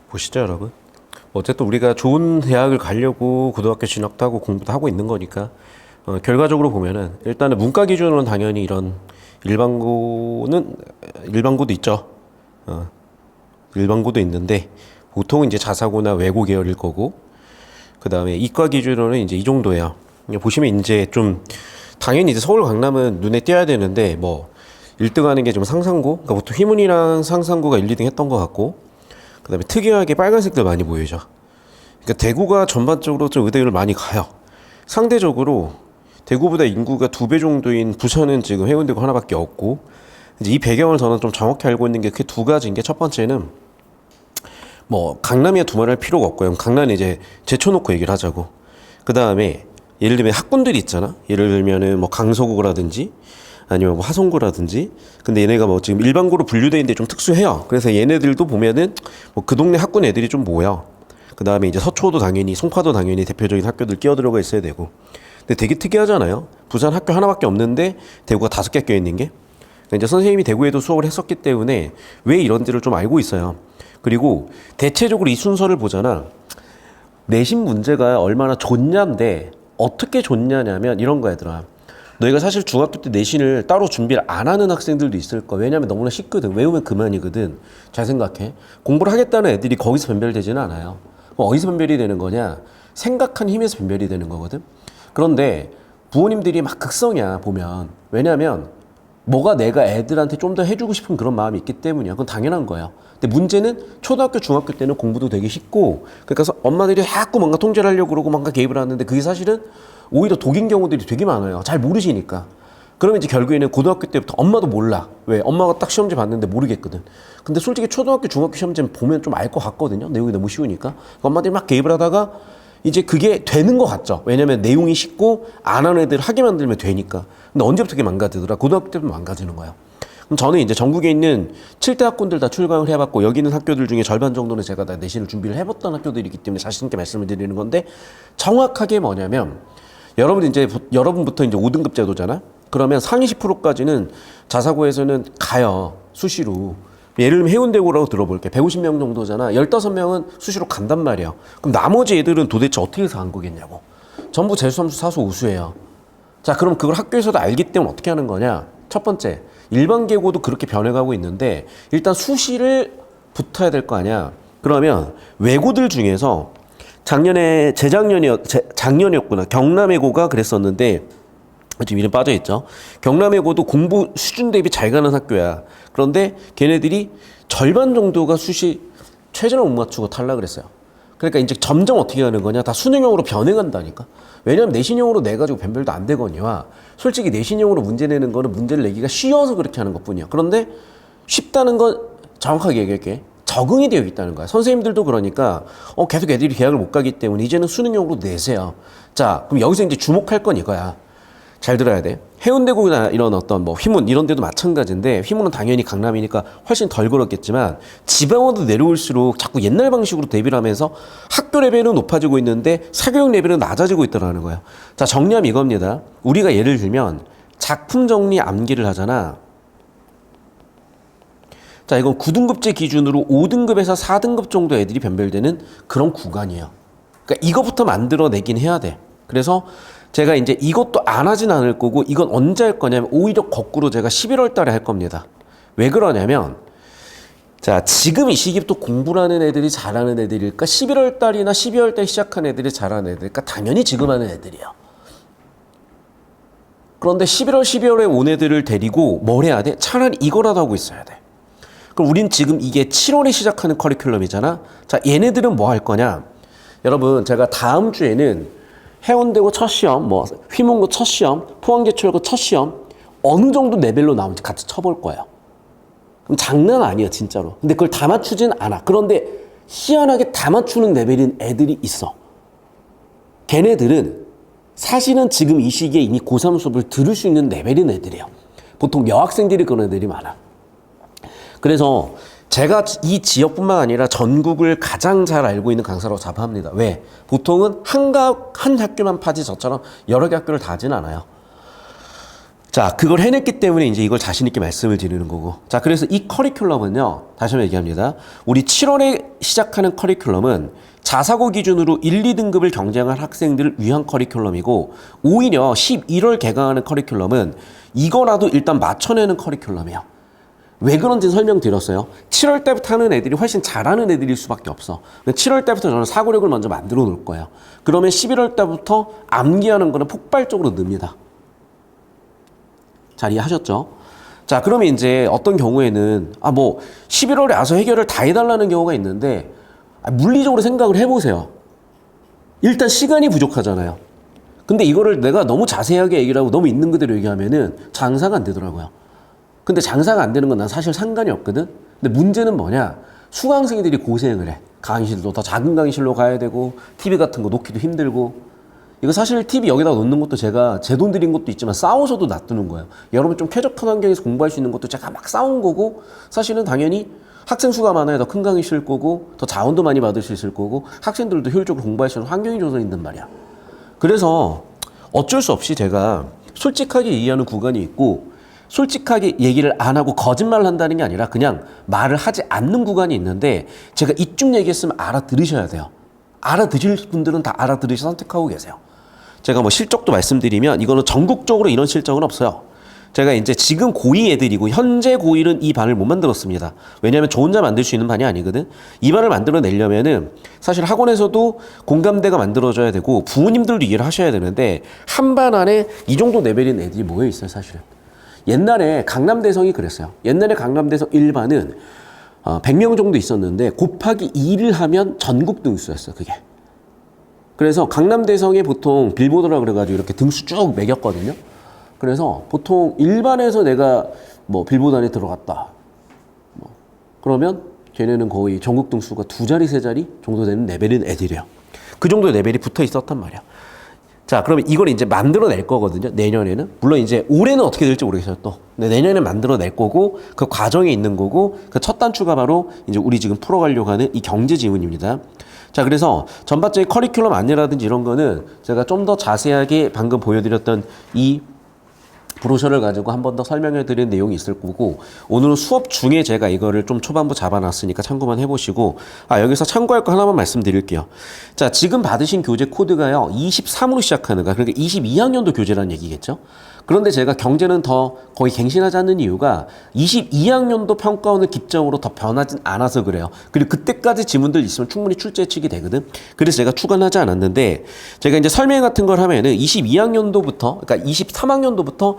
보시죠, 여러분. 어쨌든 우리가 좋은 대학을 가려고 고등학교 진학도 하고 공부도 하고 있는 거니까 결과적으로 보면은 일단은 문과 기준으로는 당연히 이런 일반고도 있죠. 일반고도 있는데 보통은 이제 자사고나 외고 계열일 거고, 그 다음에 이과 기준으로는 이제 이 정도예요. 보시면 이제 좀 당연히 이제 서울 강남은 눈에 띄어야 되는데 뭐 1등 하는 게 좀 상상고, 그러니까 보통 휘문이랑 상상고가 1, 2등 했던 것 같고, 그 다음에 특이하게 빨간색들 많이 보이죠. 그러니까 대구가 전반적으로 좀 의대를 많이 가요. 상대적으로 대구보다 인구가 2배 정도인 부천은 지금 해운대고 하나밖에 없고, 이제 이 배경을 저는 좀 정확히 알고 있는 게 그 두 가지인 게, 첫 번째는 뭐 강남이야 두말할 필요가 없고요. 강남은 이제 제쳐놓고 얘기를 하자고. 그 다음에 예를 들면 학군들이 있잖아. 예를 들면은 뭐 강서구라든지 아니면 뭐 화성구라든지. 근데 얘네가 뭐 지금 일반고로 분류되어 있는데 좀 특수해요. 그래서 얘네들도 보면은 뭐 그 동네 학군 애들이 좀 모여. 그 다음에 이제 서초도 당연히, 송파도 당연히 대표적인 학교들 끼어들어가 있어야 되고. 근데 되게 특이하잖아요. 부산 학교 하나밖에 없는데 대구가 5개 껴있는 게. 그러니까 이제 선생님이 대구에도 수업을 했었기 때문에 왜 이런지를 좀 알고 있어요. 그리고 대체적으로 이 순서를 보잖아. 내신 문제가 얼마나 좋냐인데, 어떻게 좋냐냐면 이런 거 얘들아. 너희가 사실 중학교 때 내신을 따로 준비를 안 하는 학생들도 있을 거야. 왜냐면 너무나 쉽거든. 외우면 그만이거든. 잘 생각해. 공부를 하겠다는 애들이 거기서 변별되지는 않아요. 그럼 어디서 변별이 되는 거냐? 생각한 힘에서 변별이 되는 거거든. 그런데 부모님들이 막 극성이야, 보면. 왜냐면 뭐가 내가 애들한테 좀 더 해주고 싶은 그런 마음이 있기 때문이야. 그건 당연한 거예요. 근데 문제는 초등학교, 중학교 때는 공부도 되게 쉽고, 그러니까 엄마들이 자꾸 뭔가 통제를 하려고 그러고 뭔가 개입을 하는데, 그게 사실은 오히려 독인 경우들이 되게 많아요. 잘 모르시니까. 그러면 이제 결국에는 고등학교 때부터 엄마도 몰라. 왜? 엄마가 딱 시험지 봤는데 모르겠거든. 근데 솔직히 초등학교, 중학교 시험지는 보면 좀 알 것 같거든요. 내용이 너무 쉬우니까. 엄마들이 막 개입을 하다가 이제 그게 되는 것 같죠. 왜냐면 내용이 쉽고 안 하는 애들 하게 만들면 되니까. 근데 언제부터 그게 망가지더라? 고등학교 때부터 망가지는 거예요. 그럼 저는 이제 전국에 있는 7대 학군들 다 출강을 해봤고, 여기 있는 학교들 중에 절반 정도는 제가 다 내신을 준비를 해봤던 학교들이기 때문에 자신 있게 말씀을 드리는 건데, 정확하게 뭐냐면 여러분부터 이제 5등급 제도잖아. 그러면 상위 10%까지는 자사고에서는 가요. 수시로. 예를 들면 해운대고라고 들어볼게. 150명 정도잖아. 15명은 수시로 간단 말이야. 그럼 나머지 애들은 도대체 어떻게 해서 간 거겠냐고. 전부 재수, 함수, 사수, 우수예요. 자, 그럼 그걸 학교에서도 알기 때문에 어떻게 하는 거냐? 첫 번째, 일반 계고도 그렇게 변해가고 있는데, 일단 수시를 붙어야 될 거 아니야. 그러면 외고들 중에서 작년이었구나. 경남외고가 그랬었는데, 지금 이름 빠져있죠. 경남외고도 공부 수준 대비 잘 가는 학교야. 그런데 걔네들이 절반 정도가 수시 최저를 못 맞추고 탈락을 했어요. 그러니까 이제 점점 어떻게 하는 거냐? 다 수능형으로 변해간다니까. 왜냐면 내신형으로 내가지고 변별도 안 되거니와, 솔직히 내신형으로 문제 내는 거는 문제를 내기가 쉬워서 그렇게 하는 것 뿐이야. 그런데 쉽다는 건 정확하게 얘기할게. 적응이 되어 있다는 거야. 선생님들도 그러니까 계속 애들이 대학을 못 가기 때문에 이제는 수능형으로 내세요. 자, 그럼 여기서 이제 주목할 건 이거야. 잘 들어야 돼. 해운대고나 이런 어떤 뭐 휘문 이런 데도 마찬가지인데, 휘문은 당연히 강남이니까 훨씬 덜 걸었겠지만, 지방으로 내려올수록 자꾸 옛날 방식으로 대비를 하면서 학교 레벨은 높아지고 있는데 사교육 레벨은 낮아지고 있다는 거야. 자, 정리하면 이겁니다. 우리가 예를 들면 작품 정리 암기를 하잖아. 자, 이건 9등급제 기준으로 5등급에서 4등급 정도 애들이 변별되는 그런 구간이에요. 그러니까 이거부터 만들어내긴 해야 돼. 그래서 제가 이제 이것도 안 하진 않을 거고, 이건 언제 할 거냐면 오히려 거꾸로 제가 11월 달에 할 겁니다. 왜 그러냐면, 자, 지금 이 시기부터 공부를 하는 애들이 잘하는 애들일까? 11월 달이나 12월 달 시작한 애들이 잘하는 애들일까? 당연히 지금 하는 애들이에요. 그런데 11월, 12월에 온 애들을 데리고 뭘 해야 돼? 차라리 이거라도 하고 있어야 돼. 그럼 우린 지금 이게 7월에 시작하는 커리큘럼이잖아. 자, 얘네들은 뭐 할 거냐? 여러분, 제가 다음 주에는 해운대고 첫 시험, 뭐 휘문고 첫 시험, 포항제철고 첫 시험 어느 정도 레벨로 나오는지 같이 쳐볼 거예요. 그럼 장난 아니에요, 진짜로. 근데 그걸 다 맞추진 않아. 그런데 희한하게 다 맞추는 레벨인 애들이 있어. 걔네들은 사실은 지금 이 시기에 이미 고3 수업을 들을 수 있는 레벨인 애들이에요. 보통 여학생들이 그런 애들이 많아. 그래서 제가 이 지역뿐만 아니라 전국을 가장 잘 알고 있는 강사라고 자부합니다. 왜? 보통은 한 학교만 파지 저처럼 여러 개 학교를 다 하진 않아요. 자, 그걸 해냈기 때문에 이제 이걸 자신있게 말씀을 드리는 거고. 자, 그래서 이 커리큘럼은요, 다시 한번 얘기합니다. 우리 7월에 시작하는 커리큘럼은 자사고 기준으로 1, 2등급을 경쟁할 학생들을 위한 커리큘럼이고, 오히려 11월 개강하는 커리큘럼은 이거라도 일단 맞춰내는 커리큘럼이에요. 왜 그런지 설명드렸어요. 7월 때부터 하는 애들이 훨씬 잘하는 애들일 수밖에 없어. 7월 때부터 저는 사고력을 먼저 만들어 놓을 거예요. 그러면 11월 때부터 암기하는 거는 폭발적으로 늡니다. 잘 이해하셨죠? 자, 그러면 이제 어떤 경우에는, 11월에 와서 해결을 다 해달라는 경우가 있는데, 물리적으로 생각을 해보세요. 일단 시간이 부족하잖아요. 근데 이거를 내가 너무 자세하게 얘기를 하고 너무 있는 그대로 얘기하면은 장사가 안 되더라고요. 근데 장사가 안 되는 건 난 사실 상관이 없거든? 근데 문제는 뭐냐? 수강생들이 고생을 해. 강의실도 더 작은 강의실로 가야 되고, TV 같은 거 놓기도 힘들고, 이거 사실 TV 여기다 놓는 것도 제가 제 돈 들인 것도 있지만 싸워서도 놔두는 거예요. 여러분 좀 쾌적한 환경에서 공부할 수 있는 것도 제가 막 싸운 거고, 사실은 당연히 학생 수가 많아야 더 큰 강의실 거고, 더 자원도 많이 받을 수 있을 거고, 학생들도 효율적으로 공부할 수 있는 환경이 조성이 있단 말이야. 그래서 어쩔 수 없이 제가 솔직하게 얘기하는 구간이 있고, 솔직하게 얘기를 안 하고 거짓말을 한다는 게 아니라 그냥 말을 하지 않는 구간이 있는데, 제가 이쯤 얘기했으면 알아들으셔야 돼요. 알아들으실 분들은 다 알아들으셔서 선택하고 계세요. 제가 뭐 실적도 말씀드리면 이거는 전국적으로 이런 실적은 없어요. 제가 이제 지금 고2 애들이고 현재 고1은 이 반을 못 만들었습니다. 왜냐하면 저 혼자 만들 수 있는 반이 아니거든. 이 반을 만들어내려면은 사실 학원에서도 공감대가 만들어져야 되고 부모님들도 이해를 하셔야 되는데, 한 반 안에 이 정도 레벨인 애들이 모여 있어요, 사실은. 옛날에 강남대성이 그랬어요. 옛날에 강남대성 1반은 100명 정도 있었는데 곱하기 2를 하면 전국 등수였어요, 그게. 그래서 강남대성에 보통 빌보드라 그래가지고 이렇게 등수 쭉 매겼거든요. 그래서 보통 일반에서 내가 뭐 빌보드 안에 들어갔다. 그러면 걔네는 거의 전국 등수가 2자리, 3자리 정도 되는 레벨인 애들이에요. 그 정도 레벨이 붙어 있었단 말이야. 자, 그러면 이걸 이제 만들어낼 거거든요, 내년에는. 물론 이제 올해는 어떻게 될지 모르겠어요, 또. 근데 내년에 만들어낼 거고, 그 과정에 있는 거고, 그 첫 단추가 바로 이제 우리 지금 풀어가려고 하는 이 경제 지문입니다. 자, 그래서 전반적인 커리큘럼 안내라든지 이런 거는 제가 좀 더 자세하게 방금 보여드렸던 이 브로셔를 가지고 한 번 더 설명해 드리는 내용이 있을 거고, 오늘은 수업 중에 제가 이거를 좀 초반부 잡아놨으니까 참고만 해보시고, 여기서 참고할 거 하나만 말씀드릴게요. 자, 지금 받으신 교재 코드가요 23으로 시작하는 거야. 그러니까 22학년도 교재라는 얘기겠죠. 그런데 제가 경제는 더 거의 갱신하지 않는 이유가 22학년도 평가원을 기점으로 더 변하진 않아서 그래요. 그리고 그때까지 지문들 있으면 충분히 출제 예측이 되거든. 그래서 제가 추가하지 않았는데, 제가 이제 설명 같은 걸 하면은 22학년도부터, 그러니까 23학년도부터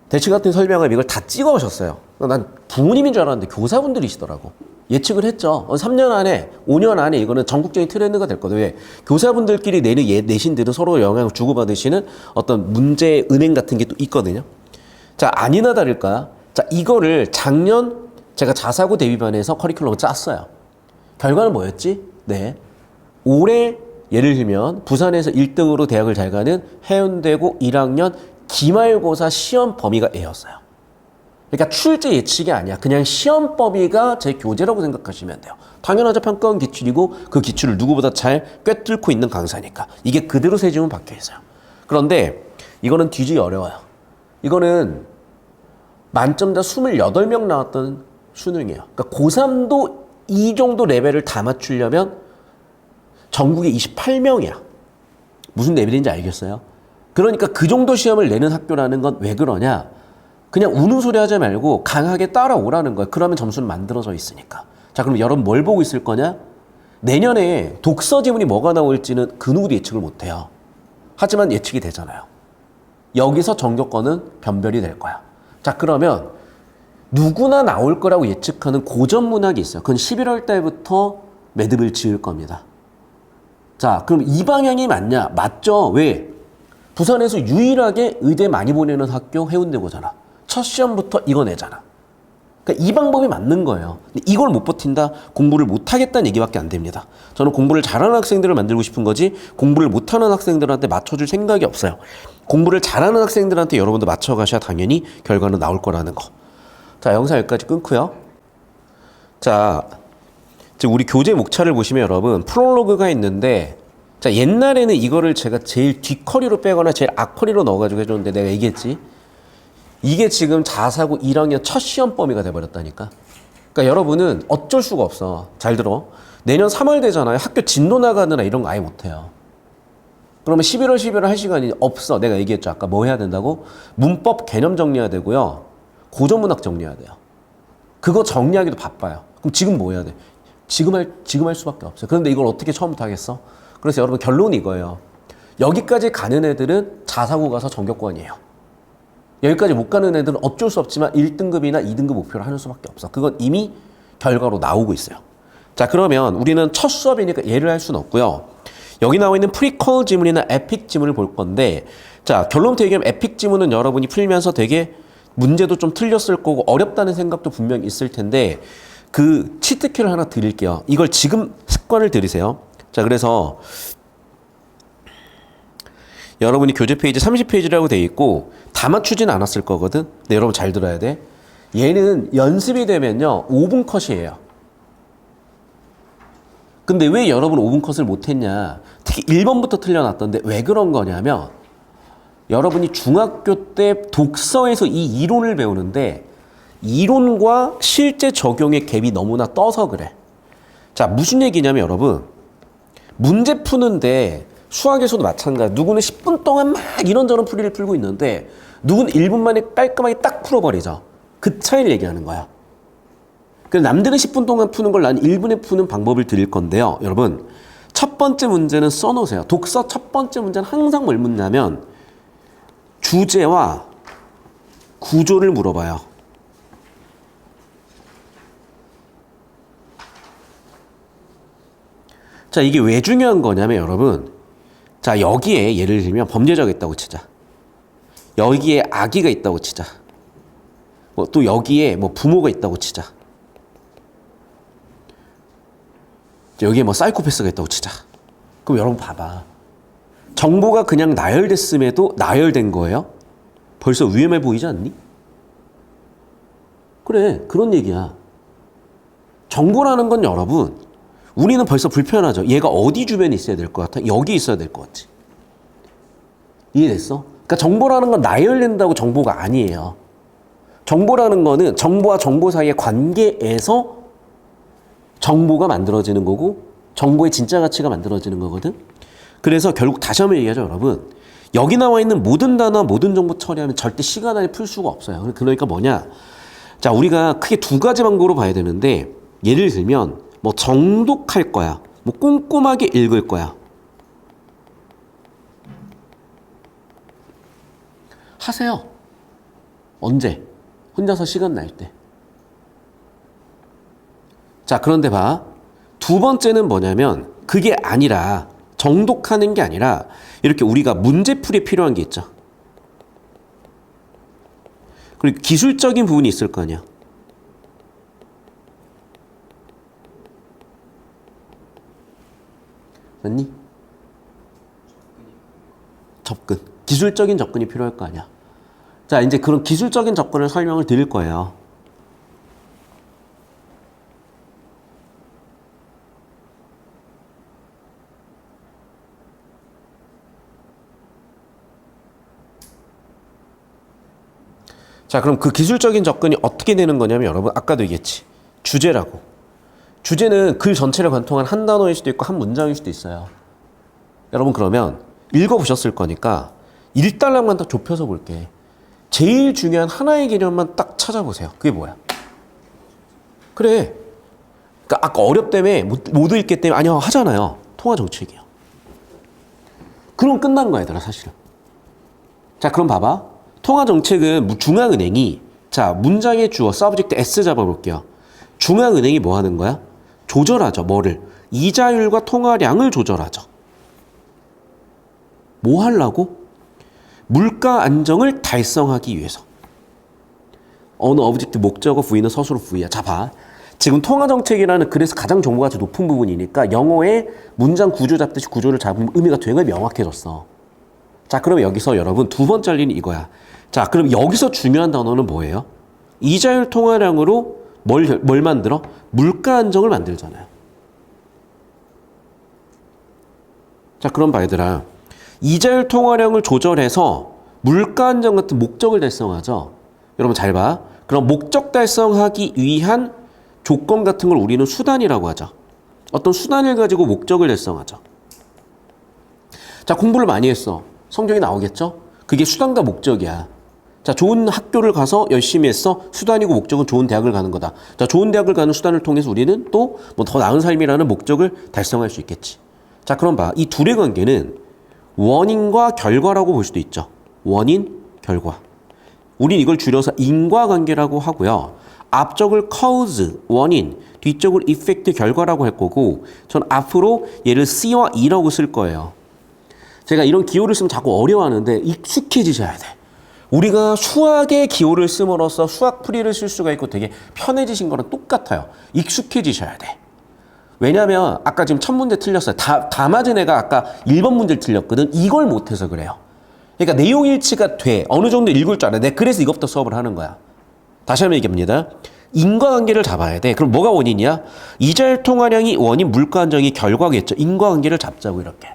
대치 같은 설명을 이걸 다 찍어 오셨어요. 난 부모님인 줄 알았는데 교사분들이시더라고. 예측을 했죠. 3년 안에, 5년 안에 이거는 전국적인 트렌드가 될 거다. 왜? 교사분들끼리 내는 내신들은 서로 영향을 주고받으시는 어떤 문제 은행 같은 게 또 있거든요. 자, 아니나 다를까? 자, 이거를 작년 제가 자사고 대비반에서 커리큘럼을 짰어요. 결과는 뭐였지? 네. 올해 예를 들면 부산에서 1등으로 대학을 잘 가는 해운대고 1학년 기말고사 시험 범위가 A였어요. 그러니까 출제 예측이 아니야. 그냥 시험 범위가 제 교재라고 생각하시면 돼요. 당연하죠. 평가원 기출이고 그 기출을 누구보다 잘 꿰뚫고 있는 강사니까. 이게 그대로 세 지문 박혀 있어요. 그런데 이거는 뒤지기 어려워요. 이거는 만점자 28명 나왔던 수능이에요. 그러니까 고3도 이 정도 레벨을 다 맞추려면 전국에 28명이야. 무슨 레벨인지 알겠어요? 그러니까 그 정도 시험을 내는 학교라는 건 왜 그러냐? 그냥 우는 소리 하지 말고 강하게 따라오라는 거예요. 그러면 점수는 만들어져 있으니까. 자, 그럼 여러분 뭘 보고 있을 거냐? 내년에 독서 지문이 뭐가 나올지는 그 누구도 예측을 못해요. 하지만 예측이 되잖아요. 여기서 전교권은 변별이 될 거야. 자, 그러면 누구나 나올 거라고 예측하는 고전 문학이 있어요. 그건 11월 달부터 매듭을 지을 겁니다. 자, 그럼 이 방향이 맞냐? 맞죠. 왜? 부산에서 유일하게 의대 많이 보내는 학교 해운대고잖아. 첫 시험부터 이거 내잖아. 그러니까 이 방법이 맞는 거예요. 근데 이걸 못 버틴다? 공부를 못 하겠다는 얘기밖에 안 됩니다. 저는 공부를 잘하는 학생들을 만들고 싶은 거지 공부를 못하는 학생들한테 맞춰줄 생각이 없어요. 공부를 잘하는 학생들한테 여러분도 맞춰가셔야 당연히 결과는 나올 거라는 거. 자, 영상 여기까지 끊고요. 자, 이제 우리 교재 목차를 보시면 여러분 프롤로그가 있는데, 자, 옛날에는 이거를 제가 제일 뒷커리로 빼거나 제일 앞커리로 넣어가지고 해줬는데 내가 얘기했지. 이게 지금 자사고 1학년 첫 시험 범위가 돼버렸다니까. 그러니까 여러분은 어쩔 수가 없어. 잘 들어. 내년 3월 되잖아요. 학교 진도 나가느라 이런 거 아예 못해요. 그러면 11월, 12월 할 시간이 없어. 내가 얘기했죠. 아까 뭐 해야 된다고? 문법 개념 정리해야 되고요. 고전문학 정리해야 돼요. 그거 정리하기도 바빠요. 그럼 지금 뭐 해야 돼? 지금 할 수밖에 없어요. 그런데 이걸 어떻게 처음부터 하겠어? 그래서 여러분 결론이 이거예요. 여기까지 가는 애들은 자사고 가서 전교권이에요. 여기까지 못 가는 애들은 어쩔 수 없지만 1등급이나 2등급 목표를 하는 수밖에 없어. 그건 이미 결과로 나오고 있어요. 자, 그러면 우리는 첫 수업이니까 예를 할 수는 없고요. 여기 나와 있는 프리퀄 지문이나 에픽 지문을 볼 건데, 자, 결론부터 얘기하면 에픽 지문은 여러분이 풀면서 되게 문제도 좀 틀렸을 거고 어렵다는 생각도 분명히 있을 텐데, 그 치트키를 하나 드릴게요. 이걸 지금 습관을 들이세요. 자, 그래서 여러분이 교재 페이지 30페이지라고 돼 있고 다 맞추진 않았을 거거든. 근데 여러분 잘 들어야 돼. 얘는 연습이 되면요 5분 컷이에요. 근데 왜 여러분 5분 컷을 못했냐. 특히 1번부터 틀려놨던데 왜 그런 거냐면 여러분이 중학교 때 독서에서 이 이론을 배우는데 이론과 실제 적용의 갭이 너무나 떠서 그래. 자, 무슨 얘기냐면 여러분 문제 푸는데 수학에서도 마찬가지. 누구는 10분 동안 막 이런저런 풀이를 풀고 있는데 누구는 1분 만에 깔끔하게 딱 풀어버리죠. 그 차이를 얘기하는 거야. 그래서 남들은 10분 동안 푸는 걸 나는 1분에 푸는 방법을 드릴 건데요. 여러분 첫 번째 문제는 써놓으세요. 독서 첫 번째 문제는 항상 뭘 묻냐면 주제와 구조를 물어봐요. 자, 이게 왜 중요한 거냐면 여러분, 자, 여기에 예를 들면 범죄자가 있다고 치자. 여기에 아기가 있다고 치자. 뭐 또 여기에 뭐 부모가 있다고 치자. 여기에 뭐 사이코패스가 있다고 치자. 그럼 여러분 봐봐. 정보가 그냥 나열됐음에도 나열된 거예요? 벌써 위험해 보이지 않니? 그래, 그런 얘기야. 정보라는 건 여러분, 우리는 벌써 불편하죠. 얘가 어디 주변에 있어야 될 것 같아? 여기 있어야 될 것 같지. 이해됐어? 그러니까 정보라는 건 나열된다고 정보가 아니에요. 정보라는 거는 정보와 정보 사이의 관계에서 정보가 만들어지는 거고 정보의 진짜 가치가 만들어지는 거거든. 그래서 결국 다시 한번 얘기하죠, 여러분. 여기 나와 있는 모든 단어, 모든 정보 처리하면 절대 시간 안에 풀 수가 없어요. 그러니까 뭐냐? 자, 우리가 크게 두 가지 방법으로 봐야 되는데 예를 들면 뭐 정독할 거야. 뭐 꼼꼼하게 읽을 거야. 하세요. 언제? 혼자서 시간 날 때. 자, 그런데 봐. 두 번째는 뭐냐면 그게 아니라 정독하는 게 아니라 이렇게 우리가 문제풀이에 필요한 게 있죠. 그리고 기술적인 부분이 있을 거 아니야. 맞니? 접근. 기술적인 접근이 필요할 거 아니야. 자, 이제 그런 기술적인 접근을 설명을 드릴 거예요. 자, 그럼 그 기술적인 접근이 어떻게 되는 거냐면 여러분 아까도 얘기했지. 주제라고. 주제는 글 전체를 관통한 한 단어일 수도 있고 한 문장일 수도 있어요. 여러분 그러면 읽어보셨을 거니까 1달러만 더 좁혀서 볼게. 제일 중요한 하나의 개념만 딱 찾아보세요. 그게 뭐야? 그래. 그러니까 아까 어렵다며 못 읽기 때문에 아니요 하잖아요. 통화정책이요. 그럼 끝난 거야 얘들아 사실은. 자, 그럼 봐봐. 통화정책은 중앙은행이 자 문장의 주어 서브젝트 S 잡아볼게요. 중앙은행이 뭐 하는 거야? 조절하죠. 뭐를? 이자율과 통화량을 조절하죠. 뭐 하려고? 물가 안정을 달성하기 위해서. 어느 어브젝트 목적어 부위는 서술어 부위야. 자, 봐. 지금 통화정책이라는 그래서 가장 정보가 높은 부분이니까 영어의 문장 구조 잡듯이 구조를 잡으면 의미가 되게 명확해졌어. 자, 그럼 여기서 여러분 두 번째 할 일은 이거야. 자, 그럼 여기서 중요한 단어는 뭐예요? 이자율 통화량으로 뭘 만들어? 물가 안정을 만들잖아요. 자, 그럼 봐 얘들아. 이자율 통화량을 조절해서 물가 안정 같은 목적을 달성하죠. 여러분 잘 봐. 그럼 목적 달성하기 위한 조건 같은 걸 우리는 수단이라고 하죠. 어떤 수단을 가지고 목적을 달성하죠. 자, 공부를 많이 했어. 성적이 나오겠죠? 그게 수단과 목적이야. 자, 좋은 학교를 가서 열심히 했어. 수단이고 목적은 좋은 대학을 가는 거다. 자, 좋은 대학을 가는 수단을 통해서 우리는 또 뭐 더 나은 삶이라는 목적을 달성할 수 있겠지. 자, 그럼 봐. 이 둘의 관계는 원인과 결과라고 볼 수도 있죠. 원인, 결과. 우린 이걸 줄여서 인과관계라고 하고요. 앞쪽을 cause, 원인, 뒤쪽을 effect, 결과라고 할 거고 전 앞으로 얘를 C와 E라고 쓸 거예요. 제가 이런 기호를 쓰면 자꾸 어려워하는데 익숙해지셔야 돼. 우리가 수학의 기호를 씀으로써 수학 풀이를 쓸 수가 있고 되게 편해지신 거랑 똑같아요. 익숙해지셔야 돼. 왜냐면 아까 지금 첫 문제 틀렸어요. 다 맞은 애가 아까 1번 문제를 틀렸거든. 이걸 못해서 그래요. 그러니까 내용 일치가 돼. 어느 정도 읽을 줄 알아. 내가 그래서 이것부터 수업을 하는 거야. 다시 한번 얘기합니다. 인과관계를 잡아야 돼. 그럼 뭐가 원인이야? 이자율 통화량이 원인, 물가 안정이 결과겠죠. 인과관계를 잡자고 이렇게.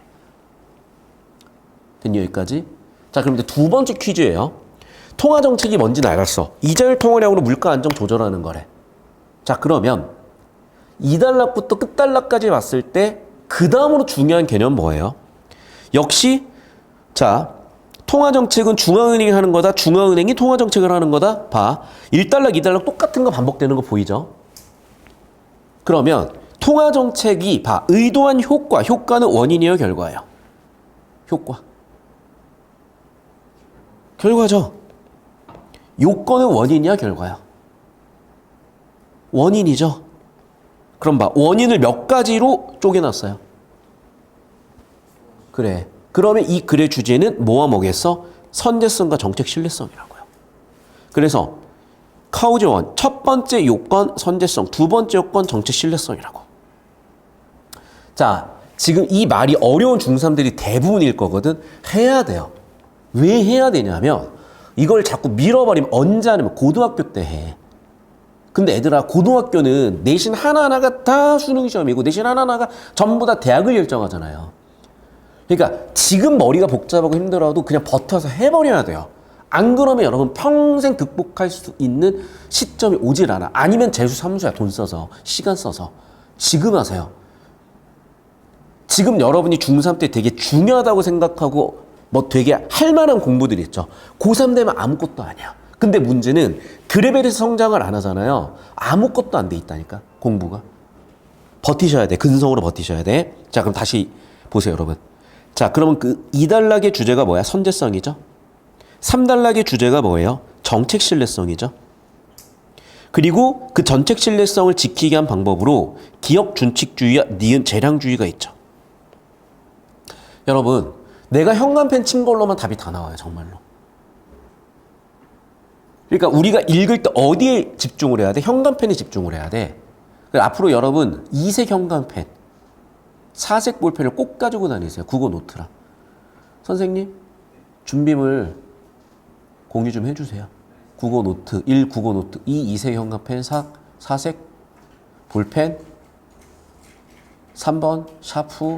됐니 여기까지? 자, 그럼 이제 두 번째 퀴즈예요. 통화정책이 뭔지는 알았어. 이자율 통화량으로 물가 안정 조절하는 거래. 자, 그러면 2달러부터 끝달러까지 봤을 때 그 다음으로 중요한 개념 뭐예요? 역시 자, 통화정책은 중앙은행이 하는 거다. 중앙은행이 통화정책을 하는 거다. 봐. 1달러, 2달러 똑같은 거 반복되는 거 보이죠? 그러면 통화정책이 봐. 의도한 효과. 효과는 원인이에요, 결과예요? 효과. 결과죠. 요건은 원인이야, 결과야? 원인이죠. 그럼 봐. 원인을 몇 가지로 쪼개놨어요? 그래. 그러면 이 글의 주제는 뭐와 뭐겠어? 선제성과 정책 신뢰성이라고요. 그래서 카우즈 원, 첫 번째 요건 선제성, 두 번째 요건 정책 신뢰성이라고. 자, 지금 이 말이 어려운 중3들이 대부분일 거거든. 해야 돼요. 왜 해야 되냐면 이걸 자꾸 밀어버리면 언제 하냐면 고등학교 때 해. 근데 애들아, 고등학교는 내신 하나하나가 다 수능 시험이고 내신 하나하나가 전부 다 대학을 결정하잖아요. 그러니까 지금 머리가 복잡하고 힘들어도 그냥 버텨서 해버려야 돼요. 안 그러면 여러분 평생 극복할 수 있는 시점이 오질 않아. 아니면 재수 삼수야. 돈 써서, 시간 써서. 지금 하세요. 지금 여러분이 중3 때 되게 중요하다고 생각하고 뭐 되게 할 만한 공부들이 있죠. 고3 되면 아무것도 아니야. 근데 문제는 그 레벨에서 성장을 안 하잖아요. 아무것도 안 돼 있다니까, 공부가. 버티셔야 돼. 근성으로 버티셔야 돼. 자, 그럼 다시 보세요, 여러분. 자, 그러면 그 2단락의 주제가 뭐야? 선제성이죠. 3단락의 주제가 뭐예요? 정책 신뢰성이죠. 그리고 그 정책 신뢰성을 지키게 한 방법으로 기업 준칙주의와 니은 재량주의가 있죠. 여러분, 내가 현관펜 친 걸로만 답이 다 나와요, 정말로. 그러니까 우리가 읽을 때 어디에 집중을 해야 돼? 현관펜에 집중을 해야 돼. 앞으로 여러분 2색 현관펜, 4색 볼펜을 꼭 가지고 다니세요. 국어 노트랑. 선생님, 준비물 공유 좀 해주세요. 국어 노트, 1 국어 노트, 2 2색 현관펜, 4색 볼펜, 3번 샤프.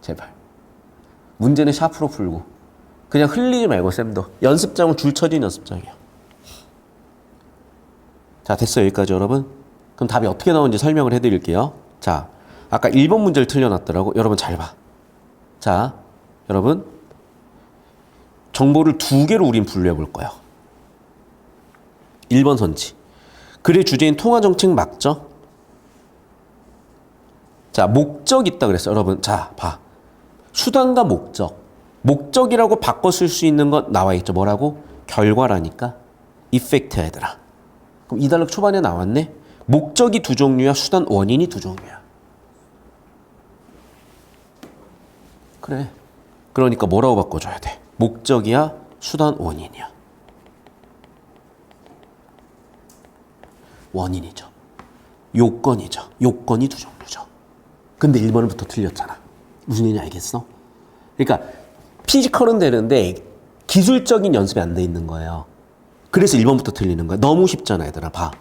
제발. 문제는 샤프로 풀고. 그냥 흘리지 말고, 쌤도. 연습장은 줄 쳐진 연습장이에요. 자, 됐어요, 여기까지 여러분. 그럼 답이 어떻게 나오는지 설명을 해드릴게요. 자, 아까 1번 문제를 틀려놨더라고. 여러분 잘 봐. 자, 여러분. 정보를 두 개로 우린 분류해 볼 거예요. 1번 선지. 글의 주제인 통화정책 맞죠? 자, 목적 있다 그랬어요. 여러분, 자, 봐. 수단과 목적. 목적이라고 바꿔 쓸 수 있는 건 나와 있죠. 뭐라고? 결과라니까. 이펙트 얘들아. 그럼 2단락 초반에 나왔네. 목적이 두 종류야. 수단 원인이 두 종류야. 그래. 그러니까 뭐라고 바꿔줘야 돼? 목적이야. 수단 원인이야. 원인이죠. 요건이죠. 요건이 두 종류죠. 근데 1번부터 틀렸잖아. 무슨 얘기인지 알겠어? 그러니까 피지컬은 되는데 기술적인 연습이 안 돼 있는 거예요. 그래서 1번부터 틀리는 거야. 너무 쉽잖아, 얘들아. 봐.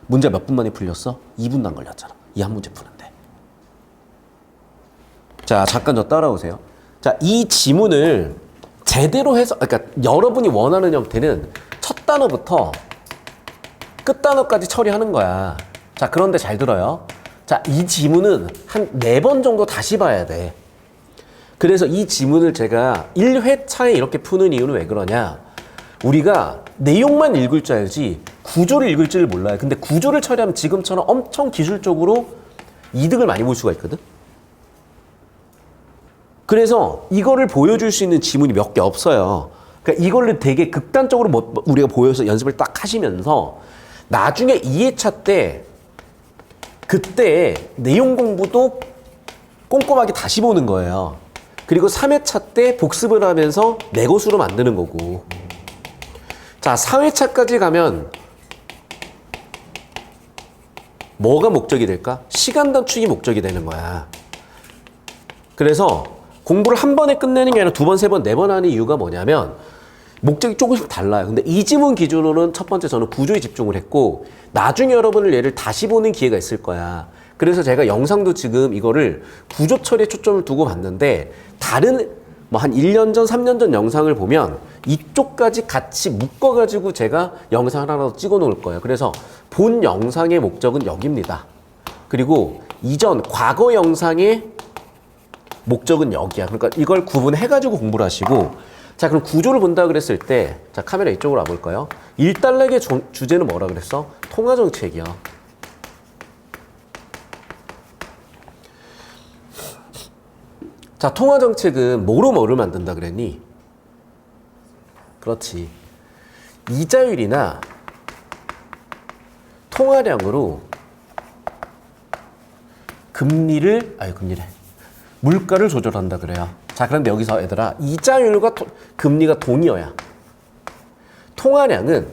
문제 몇 분 만에 풀렸어? 2분도 안 걸렸잖아. 이 한 문제 푸는데. 자, 잠깐 저 따라오세요. 자, 이 지문을 제대로 해서, 그러니까 여러분이 원하는 형태는 첫 단어부터 끝 단어까지 처리하는 거야. 자, 그런데 잘 들어요. 자, 이 지문은 한 4번 정도 다시 봐야 돼. 그래서 이 지문을 제가 1회차에 이렇게 푸는 이유는 왜 그러냐? 우리가 내용만 읽을 줄 알지 구조를 읽을 줄 몰라요. 근데 구조를 처리하면 지금처럼 엄청 기술적으로 이득을 많이 볼 수가 있거든. 그래서 이거를 보여줄 수 있는 지문이 몇 개 없어요. 그러니까 이거를 되게 극단적으로 우리가 보여서 연습을 딱 하시면서 나중에 2회차 때 그때 내용 공부도 꼼꼼하게 다시 보는 거예요. 그리고 3회차 때 복습을 하면서 내 것으로 만드는 거고. 자, 4회차까지 가면 뭐가 목적이 될까? 시간 단축이 목적이 되는 거야. 그래서 공부를 한 번에 끝내는 게 아니라 2번, 3번, 4번 하는 이유가 뭐냐면 목적이 조금씩 달라요. 근데 이 지문 기준으로는 첫 번째 저는 구조에 집중을 했고 나중에 여러분을 얘를 다시 보는 기회가 있을 거야. 그래서 제가 영상도 지금 이거를 구조 처리에 초점을 두고 봤는데 다른 뭐 한 1년 전, 3년 전 영상을 보면 이쪽까지 같이 묶어가지고 제가 영상 하나 더 찍어 놓을 거예요. 그래서 본 영상의 목적은 여기입니다. 그리고 이전, 과거 영상의 목적은 여기야. 그러니까 이걸 구분해가지고 공부를 하시고 자, 그럼 구조를 본다 그랬을 때 자, 카메라 이쪽으로 와볼까요? 1단락의 주제는 뭐라 그랬어? 통화정책이야. 자, 통화정책은 뭐를 만든다 그랬니? 그렇지. 이자율이나 통화량으로 물가를 조절한다 그래요. 자, 그런데 여기서 얘들아, 이자율과 금리가 동의어야. 통화량은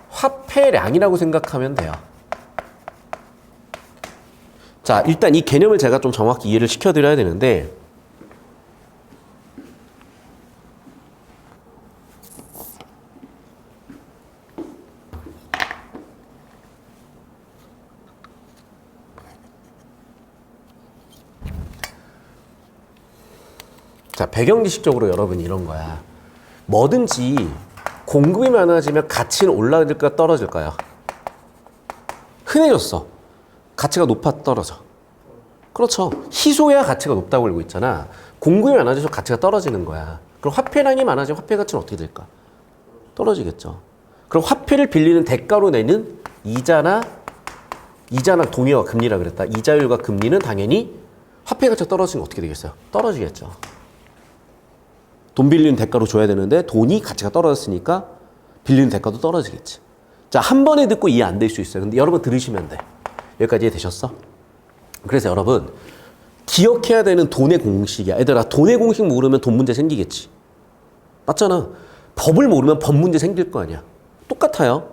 화폐량이라고 생각하면 돼요. 자, 일단 이 개념을 제가 좀 정확히 이해를 시켜드려야 되는데 자, 배경지식적으로 여러분 이런 거야. 뭐든지 공급이 많아지면 가치는 올라갈까 떨어질까요? 흔해졌어. 가치가 높아 떨어져. 그렇죠. 희소해야 가치가 높다고 알고 있잖아. 공급이 많아져서 가치가 떨어지는 거야. 그럼 화폐량이 많아지면 화폐 가치는 어떻게 될까? 떨어지겠죠. 그럼 화폐를 빌리는 대가로 내는 이자나 동의와 금리라 그랬다. 이자율과 금리는 당연히 화폐 가치가 떨어지면 어떻게 되겠어요? 떨어지겠죠. 돈 빌리는 대가로 줘야 되는데 돈이 가치가 떨어졌으니까 빌리는 대가도 떨어지겠지. 자, 한 번에 듣고 이해 안 될 수 있어요. 근데 여러분 들으시면 돼. 여기까지 이해되셨어? 그래서 여러분 기억해야 되는 돈의 공식이야. 얘들아, 돈의 공식 모르면 돈 문제 생기겠지. 맞잖아. 법을 모르면 법 문제 생길 거 아니야. 똑같아요.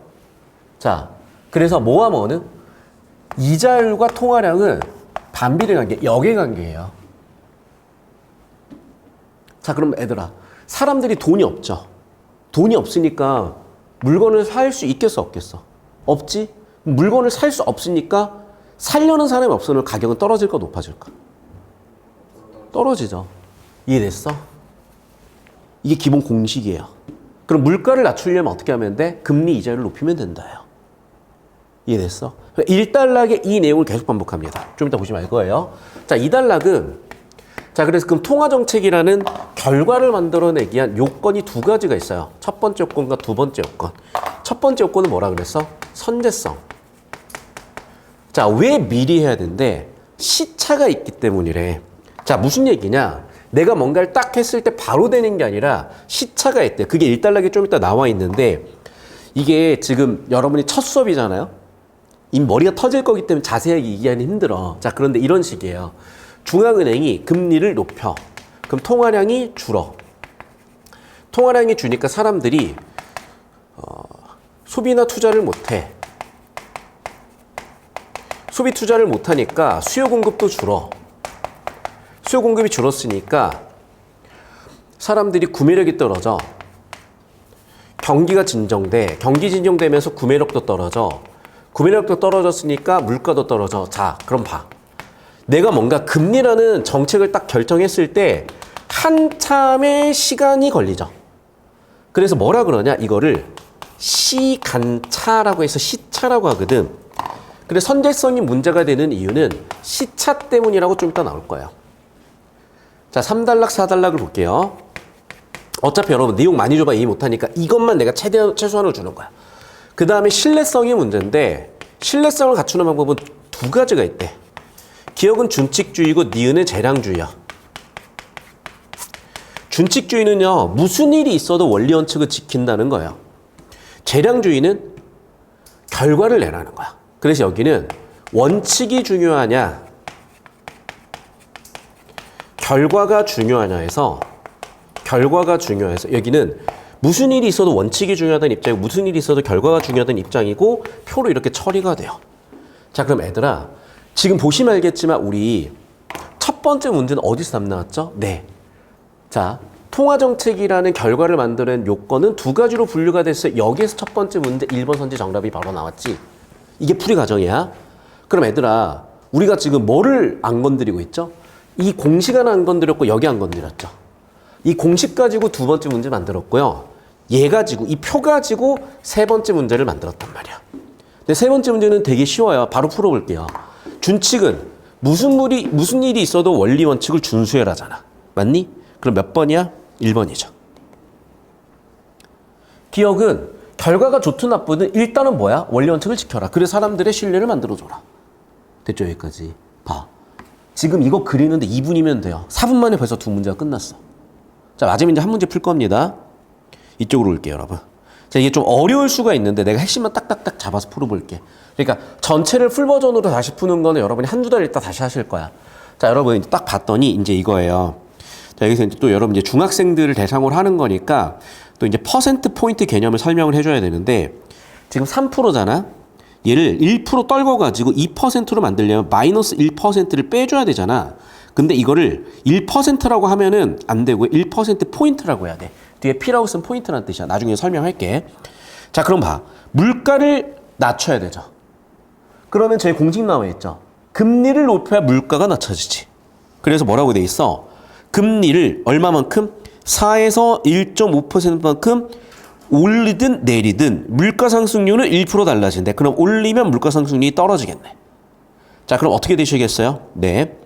자, 그래서 뭐와 뭐는 이자율과 통화량은 반비례 관계, 역의관계예요. 자, 그럼 애들아, 사람들이 돈이 없죠. 돈이 없으니까 물건을 살 수 있겠어, 없겠어? 없지? 물건을 살 수 없으니까 살려는 사람이 없으면 가격은 떨어질까, 높아질까? 떨어지죠. 이해됐어? 이게 기본 공식이에요. 그럼 물가를 낮추려면 어떻게 하면 돼? 금리 이자율을 높이면 된다요. 이해됐어? 1단락의 이 내용을 계속 반복합니다. 좀 이따 보시면 알 거예요. 자, 2단락은 자, 그래서 그럼 통화정책이라는 결과를 만들어내기 위한 요건이 2가지가 있어요. 첫 번째 요건과 두 번째 요건. 첫 번째 요건은 뭐라 그랬어? 선제성. 자, 왜 미리 해야 되는데? 시차가 있기 때문이래. 자, 무슨 얘기냐? 내가 뭔가를 딱 했을 때 바로 되는 게 아니라 시차가 있대. 그게 1단락에 좀 이따 나와 있는데 이게 지금 여러분이 첫 수업이잖아요. 이 머리가 터질 거기 때문에 자세하게 얘기하기 힘들어. 자, 그런데 이런 식이에요. 중앙은행이 금리를 높여. 그럼 통화량이 줄어. 통화량이 주니까 사람들이 소비나 투자를 못해. 소비 투자를 못하니까 수요 공급도 줄어. 수요 공급이 줄었으니까 사람들이 구매력이 떨어져. 경기가 진정돼. 경기 진정되면서 구매력도 떨어져. 구매력도 떨어졌으니까 물가도 떨어져. 자, 그럼 봐. 내가 뭔가 금리라는 정책을 딱 결정했을 때 한참의 시간이 걸리죠. 그래서 뭐라 그러냐? 이거를 시간차라고 해서 시차라고 하거든. 근데 선제성이 문제가 되는 이유는 시차 때문이라고 좀 이따 나올 거예요. 자, 3단락, 4단락을 볼게요. 어차피 여러분 내용 많이 줘봐 이해 못하니까 이것만 내가 최소한으로 주는 거야. 그 다음에 신뢰성이 문제인데 신뢰성을 갖추는 방법은 두 가지가 있대. 기억은 준칙주의고 니은은 재량주의야. 준칙주의는요. 무슨 일이 있어도 원리 원칙을 지킨다는 거예요. 재량주의는 결과를 내라는 거야. 그래서 여기는 원칙이 중요하냐 결과가 중요하냐 해서 여기는 무슨 일이 있어도 원칙이 중요하다는 입장이고 무슨 일이 있어도 결과가 중요하다는 입장이고 표로 이렇게 처리가 돼요. 자, 그럼 애들아 지금 보시면 알겠지만 우리 첫 번째 문제는 어디서 답 나왔죠? 네. 자, 통화정책이라는 결과를 만드는 요건은 두 가지로 분류가 됐어요. 여기에서 첫 번째 문제 1번 선지 정답이 바로 나왔지. 이게 풀이 과정이야. 그럼 애들아 우리가 지금 뭐를 안 건드리고 있죠? 이 공식 하나 안 건드렸고 여기 안 건드렸죠. 이 공식 가지고 두 번째 문제 만들었고요. 얘 가지고 이 표 가지고 세 번째 문제를 만들었단 말이야. 근데 세 번째 문제는 되게 쉬워요. 바로 풀어볼게요. 준칙은 무슨 일이 있어도 원리 원칙을 준수해라잖아. 맞니? 그럼 몇 번이야? 1번이죠. 기억은 결과가 좋든 나쁘든 일단은 뭐야? 원리 원칙을 지켜라. 그래서 사람들의 신뢰를 만들어줘라. 됐죠? 여기까지. 봐. 지금 이거 그리는데 2분이면 돼요. 4분 만에 벌써 두 문제가 끝났어. 자, 마지막 이제 한 문제 풀 겁니다. 이쪽으로 올게요, 여러분. 자, 이게 좀 어려울 수가 있는데 내가 핵심만 딱딱딱 잡아서 풀어볼게. 그러니까 전체를 풀 버전으로 다시 푸는 거는 여러분이 한두 달 있다 다시 하실 거야. 자, 여러분 딱 봤더니 이제 이거예요. 자, 여기서 이제 또 여러분 이제 중학생들을 대상으로 하는 거니까 또 이제 퍼센트 포인트 개념을 설명을 해줘야 되는데 지금 3%잖아. 얘를 1% 떨궈가지고 2%로 만들려면 마이너스 1%를 빼줘야 되잖아. 근데 이거를 1%라고 하면은 안 되고 1% 포인트라고 해야 돼. 뒤에 P라고 쓴 포인트라는 뜻이야. 나중에 설명할게. 자, 그럼 봐. 물가를 낮춰야 되죠. 그러면 제 공식 나와 있죠. 금리를 높여야 물가가 낮춰지지. 그래서 뭐라고 돼 있어? 금리를 얼마만큼? 4에서 1.5%만큼 올리든 내리든 물가 상승률은 1% 달라진대. 그럼 올리면 물가 상승률이 떨어지겠네. 자, 그럼 어떻게 되시겠어요? 네.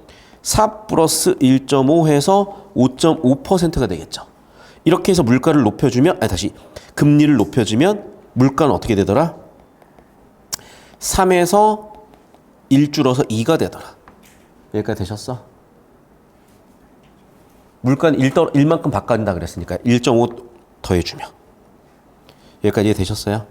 4 플러스 1.5 해서 5.5%가 되겠죠. 이렇게 해서 물가를 높여주면, 다시 금리를 높여주면 물가는 어떻게 되더라? 3에서 1 줄어서 2가 되더라. 여기까지 되셨어? 물가는 1만큼 바뀐다 그랬으니까 1.5 더해주면. 여기까지 되셨어요?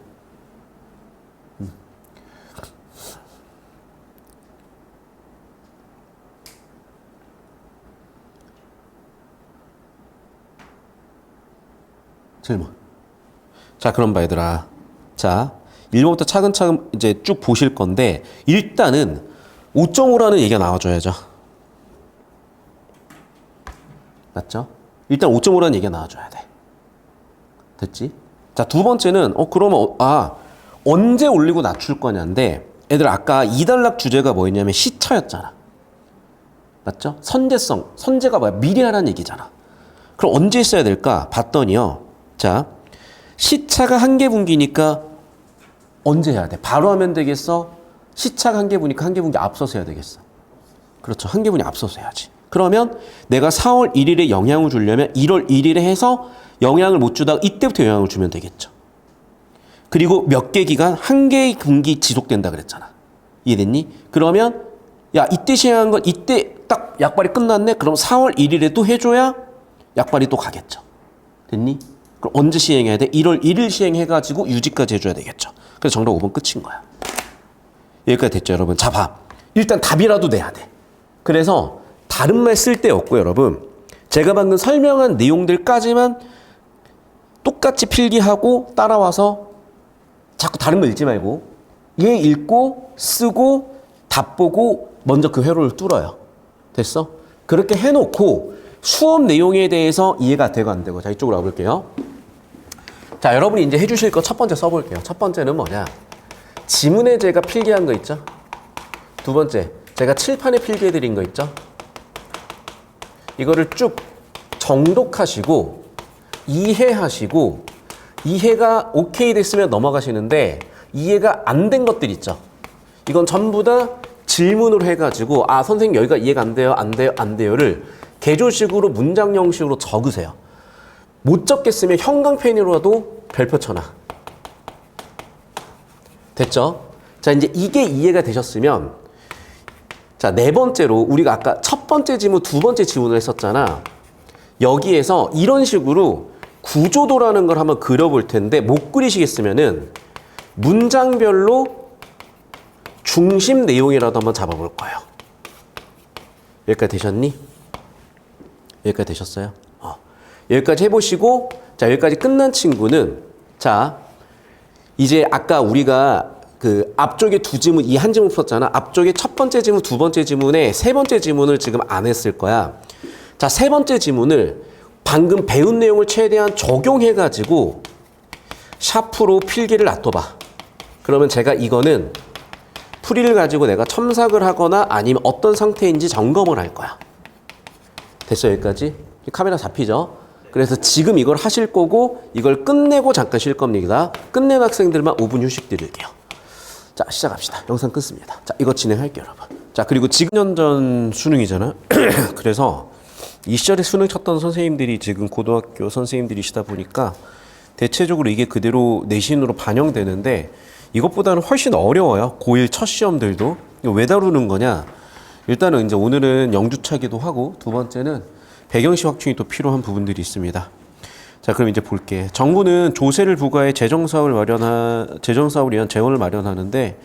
질문. 자, 그럼 봐, 얘들아. 자, 1번부터 차근차근 이제 쭉 보실 건데, 일단은 5.5라는 얘기가 나와줘야죠. 맞죠? 일단 5.5라는 얘기가 나와줘야 돼. 됐지? 자, 두 번째는, 그러면, 언제 올리고 낮출 거냐인데, 애들 아까 2단락 주제가 뭐였냐면 시차였잖아. 맞죠? 선제성. 선제가 뭐야? 미리 하라는 얘기잖아. 그럼 언제 써야 될까? 봤더니요. 자, 시차가 한계분기니까 언제 해야 돼? 바로 하면 되겠어? 시차가 한계분기니까 한계분기 앞서서 해야 되겠어? 그렇죠. 한계분기 앞서서 해야지. 그러면 내가 4월 1일에 영향을 주려면 1월 1일에 해서 영향을 못 주다가 이때부터 영향을 주면 되겠죠. 그리고 몇 개 기간? 한 개의 분기 지속된다 그랬잖아. 이해됐니? 그러면 야, 이때 시행한 건 이때 딱 약발이 끝났네? 그럼 4월 1일에 또 해줘야 약발이 또 가겠죠. 됐니? 그럼 언제 시행해야 돼? 1월 1일 시행해가지고 유지까지 해줘야 되겠죠. 그래서 정답 5번 끝인 거야. 여기까지 됐죠, 여러분? 자, 봐. 일단 답이라도 내야 돼. 그래서 다른 말 쓸 데 없고, 여러분. 제가 방금 설명한 내용들까지만 똑같이 필기하고 따라와서 자꾸 다른 거 읽지 말고 얘 읽고 쓰고 답 보고 먼저 그 회로를 뚫어요. 됐어? 그렇게 해놓고 수업 내용에 대해서 이해가 되고 안 되고. 자, 이쪽으로 와볼게요. 자, 여러분이 이제 해주실 거 첫 번째 써볼게요. 첫 번째는 뭐냐? 지문에 제가 필기한 거 있죠? 두 번째, 제가 칠판에 필기해드린 거 있죠? 이거를 쭉 정독하시고 이해하시고 이해가 오케이 됐으면 넘어가시는데 이해가 안 된 것들 있죠. 이건 전부 다 질문으로 해가지고 아 선생님 여기가 이해가 안 돼요 안 돼요 안 돼요를 개조식으로 문장 형식으로 적으세요. 못 적겠으면 형광펜으로라도 별표 쳐놔. 됐죠? 자 이제 이게 이해가 되셨으면 자 네 번째로 우리가 아까 첫 번째 지문 두 번째 지문을 했었잖아. 여기에서 이런 식으로 구조도라는 걸 한번 그려볼 텐데 못 그리시겠으면은 문장별로 중심 내용이라도 한번 잡아볼 거예요. 여기까지 되셨니? 여기까지 되셨어요? 여기까지 해보시고 자 여기까지 끝난 친구는 자 이제 아까 우리가 그 앞쪽에 두 지문 이 한 지문 풀었잖아. 앞쪽에 첫 번째 지문 두 번째 지문에 세 번째 지문을 지금 안 했을 거야. 자 세 번째 지문을 방금 배운 내용을 최대한 적용해가지고 샤프로 필기를 놔둬봐. 그러면 제가 이거는 풀이를 가지고 내가 첨삭을 하거나 아니면 어떤 상태인지 점검을 할 거야. 됐어요 여기까지? 카메라 잡히죠? 그래서 지금 이걸 하실 거고 이걸 끝내고 잠깐 쉴 겁니다. 끝낸 학생들만 5분 휴식 드릴게요. 자 시작합시다. 영상 끊습니다. 자 이거 진행할게요 여러분. 자 그리고 지금 2년 전 수능이잖아. 그래서 이 시절에 수능 쳤던 선생님들이 지금 고등학교 선생님들이시다 보니까 대체적으로 이게 그대로 내신으로 반영되는데 이것보다는 훨씬 어려워요. 고1 첫 시험들도. 이거 왜 다루는 거냐? 일단은 이제 오늘은 영주차기도 하고 두 번째는 배경시 확충이 또 필요한 부분들이 있습니다. 자, 그럼 이제 볼게. 정부는 조세를 부과해 재정사업을 위한 재원을 마련하는데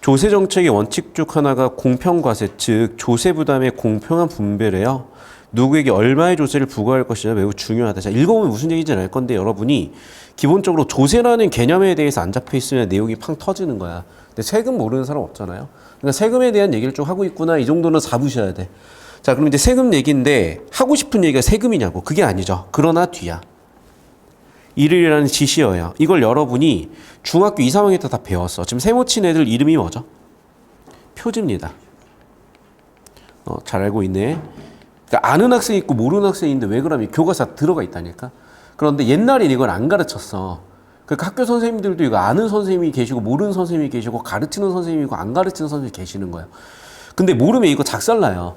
조세 정책의 원칙 중 하나가 공평과세, 즉 조세 부담의 공평한 분배래요. 누구에게 얼마의 조세를 부과할 것이냐 매우 중요하다. 자, 읽어보면 무슨 얘기인지 알 건데 여러분이 기본적으로 조세라는 개념에 대해서 안 잡혀 있으면 내용이 팡 터지는 거야. 근데 세금 모르는 사람 없잖아요. 그러니까 세금에 대한 얘기를 쭉 하고 있구나. 이 정도는 잡으셔야 돼. 자, 그럼 이제 세금 얘기인데 하고 싶은 얘기가 세금이냐고. 그게 아니죠. 그러나 뒤야. 일일이라는 지시어예요. 이걸 여러분이 중학교 2, 3학년 때 다 배웠어. 지금 세모친 애들 이름이 뭐죠? 표지입니다. 잘 알고 있네. 그러니까 아는 학생이 있고 모르는 학생이 있는데 왜 그러면 교과서 들어가 있다니까. 그런데 옛날엔 이걸 안 가르쳤어. 그러니까 학교 선생님들도 이거 아는 선생님이 계시고 모르는 선생님이 계시고 가르치는 선생님이고 안 가르치는 선생님이 계시는 거예요. 근데 모르면 이거 작살나요.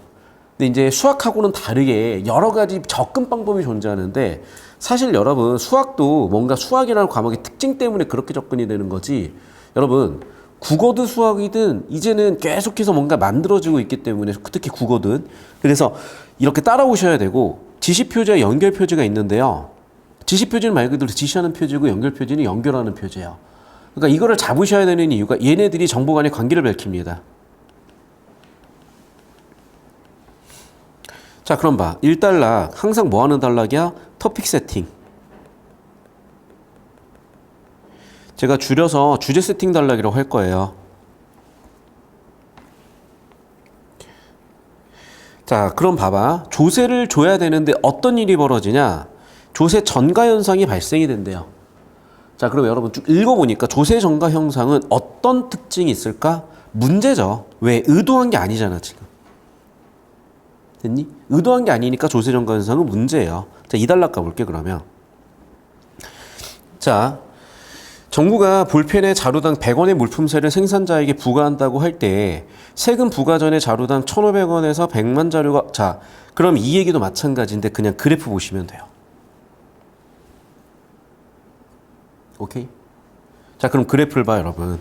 근데 이제 수학하고는 다르게 여러 가지 접근 방법이 존재하는데 사실 여러분 수학도 뭔가 수학이라는 과목의 특징 때문에 그렇게 접근이 되는 거지. 여러분 국어든 수학이든 이제는 계속해서 뭔가 만들어지고 있기 때문에 특히 국어든 그래서 이렇게 따라오셔야 되고 지시표지와 연결표지가 있는데요. 지시표지는 말 그대로 지시하는 표지고 연결표지는 연결하는 표지예요. 그러니까 이거를 잡으셔야 되는 이유가 얘네들이 정보 간의 관계를 밝힙니다. 자 그럼 봐. 1단락 항상 뭐 하는 단락이야? 토픽 세팅. 제가 줄여서 주제 세팅 단락이라고 할 거예요. 자 그럼 봐봐. 조세를 줘야 되는데 어떤 일이 벌어지냐? 조세 전가 현상이 발생이 된대요. 자 그럼 여러분 쭉 읽어보니까 조세 전가 현상은 어떤 특징이 있을까? 문제죠. 왜? 의도한 게 아니잖아 지금. 됐니? 의도한 게 아니니까 조세 전가 현상은 문제예요. 자 2단락 가볼게 그러면. 자 정부가 볼펜에 자루당 100원의 물품세를 생산자에게 부과한다고 할 때 세금 부과 전에 자루당 1,500원에서 100만 자루가 자 그럼 이 얘기도 마찬가지인데 그냥 그래프 보시면 돼요. 오케이? 자 그럼 그래프를 봐 여러분.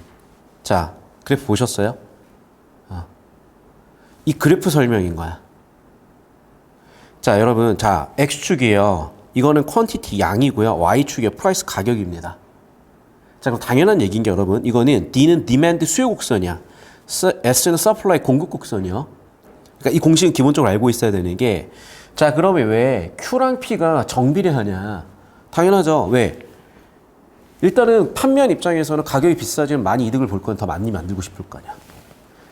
자 그래프 보셨어요? 이 그래프 설명인 거야. 자 여러분 자 X축이에요. 이거는 퀀티티 양이고요. Y축이요. 프라이스 가격입니다. 자 그럼 당연한 얘기인 게 여러분 이거는 D는 디맨드 수요 곡선이야. S는 서플라이 공급 곡선이요. 그러니까 이 공식은 기본적으로 알고 있어야 되는 게 자 그러면 왜 Q랑 P가 정비례하냐? 당연하죠. 왜? 일단은 판매한 입장에서는 가격이 비싸지면 많이 이득을 볼 건 더 많이 만들고 싶을 거 아니야.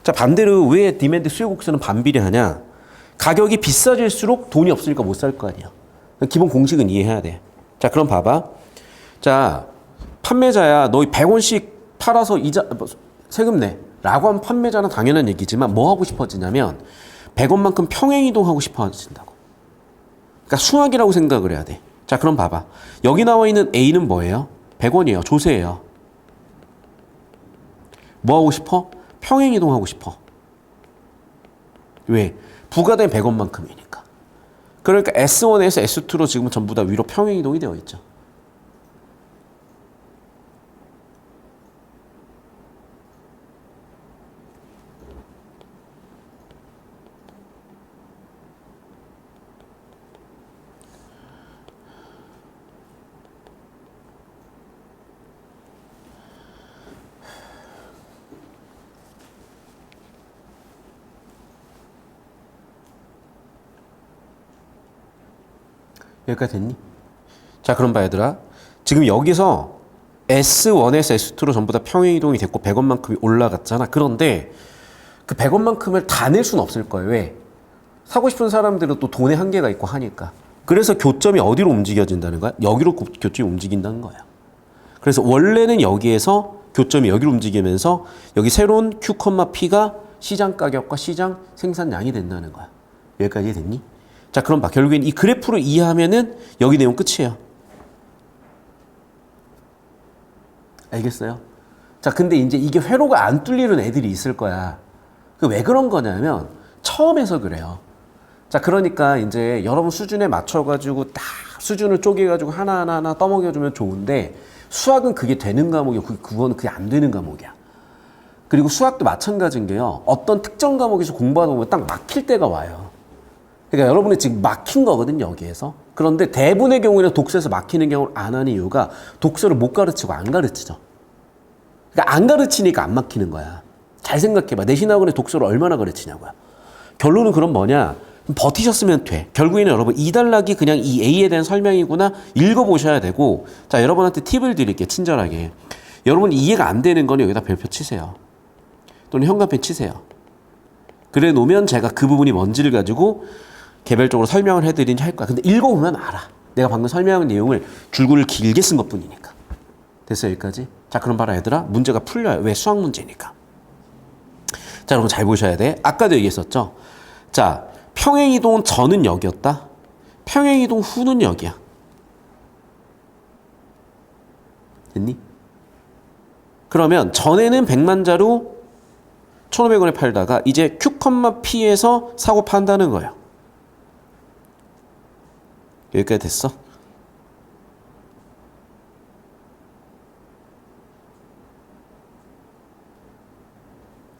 자 반대로 왜 디맨드 수요 곡선은 반비례하냐? 가격이 비싸질수록 돈이 없으니까 못 살 거 아니야. 기본 공식은 이해해야 돼. 자 그럼 봐봐. 자 판매자야 너 100원씩 팔아서 이자 세금 내 라고 하면 판매자는 당연한 얘기지만 뭐 하고 싶어지냐면 100원만큼 평행이동하고 싶어진다고. 그러니까 수학이라고 생각을 해야 돼. 자, 그럼 봐봐. 여기 나와 있는 A는 뭐예요? 100원이에요. 조세예요. 뭐 하고 싶어? 평행이동하고 싶어. 왜? 부과된 100원만큼이니까. 그러니까 S1에서 S2로 지금 전부 다 위로 평행이동이 되어 있죠. 여기까지 됐니? 자, 그럼 봐, 얘들아. 지금 여기서 S1에서 S2로 전부 다 평행이동이 됐고 100원만큼이 올라갔잖아. 그런데 그 100원만큼을 다 낼 수는 없을 거예요. 왜? 사고 싶은 사람들은 또 돈의 한계가 있고 하니까. 그래서 교점이 어디로 움직여진다는 거야? 여기로 교점이 움직인다는 거야. 그래서 원래는 여기에서 교점이 여기로 움직이면서 여기 새로운 Q, P가 시장 가격과 시장 생산량이 된다는 거야. 여기까지 됐니? 자, 그럼 봐. 결국엔 이 그래프를 이해하면은 여기 내용 끝이에요. 알겠어요? 자, 근데 이제 이게 회로가 안 뚫리는 애들이 있을 거야. 그 왜 그런 거냐면 처음에서 그래요. 자, 그러니까 이제 여러분 수준에 맞춰가지고 딱 수준을 쪼개가지고 하나하나 떠먹여주면 좋은데 수학은 그게 되는 과목이고 그거는 그게 안 되는 과목이야. 그리고 수학도 마찬가지인 게요. 어떤 특정 과목에서 공부하다 보면 딱 막힐 때가 와요. 그러니까 여러분이 지금 막힌 거거든요, 여기에서. 그런데 대부분의 경우에는 독서에서 막히는 경우를 안 하는 이유가 독서를 못 가르치고 안 가르치죠. 그러니까 안 가르치니까 안 막히는 거야. 잘 생각해봐. 내신학원에 독서를 얼마나 가르치냐고요. 결론은 그럼 뭐냐? 버티셨으면 돼. 결국에는 여러분 이 단락이 그냥 이 A에 대한 설명이구나 읽어보셔야 되고, 자, 여러분한테 팁을 드릴게요. 친절하게. 여러분 이해가 안 되는 거는 여기다 별표 치세요. 또는 현관펜 치세요. 그래 놓으면 제가 그 부분이 뭔지를 가지고 개별적으로 설명을 해드리는지 할 거야. 근데 읽어보면 알아. 내가 방금 설명한 내용을 줄글을 길게 쓴 것뿐이니까. 됐어요, 여기까지? 자, 그럼 봐라, 얘들아. 문제가 풀려요. 왜? 수학 문제니까. 자, 여러분 잘 보셔야 돼. 아까도 얘기했었죠? 자, 평행이동 전은 여기였다. 평행이동 후는 여기야. 됐니? 그러면 전에는 100만자로 1,500원에 팔다가 이제 Q, P에서 사고 판다는 거예요. 여기까지 됐어?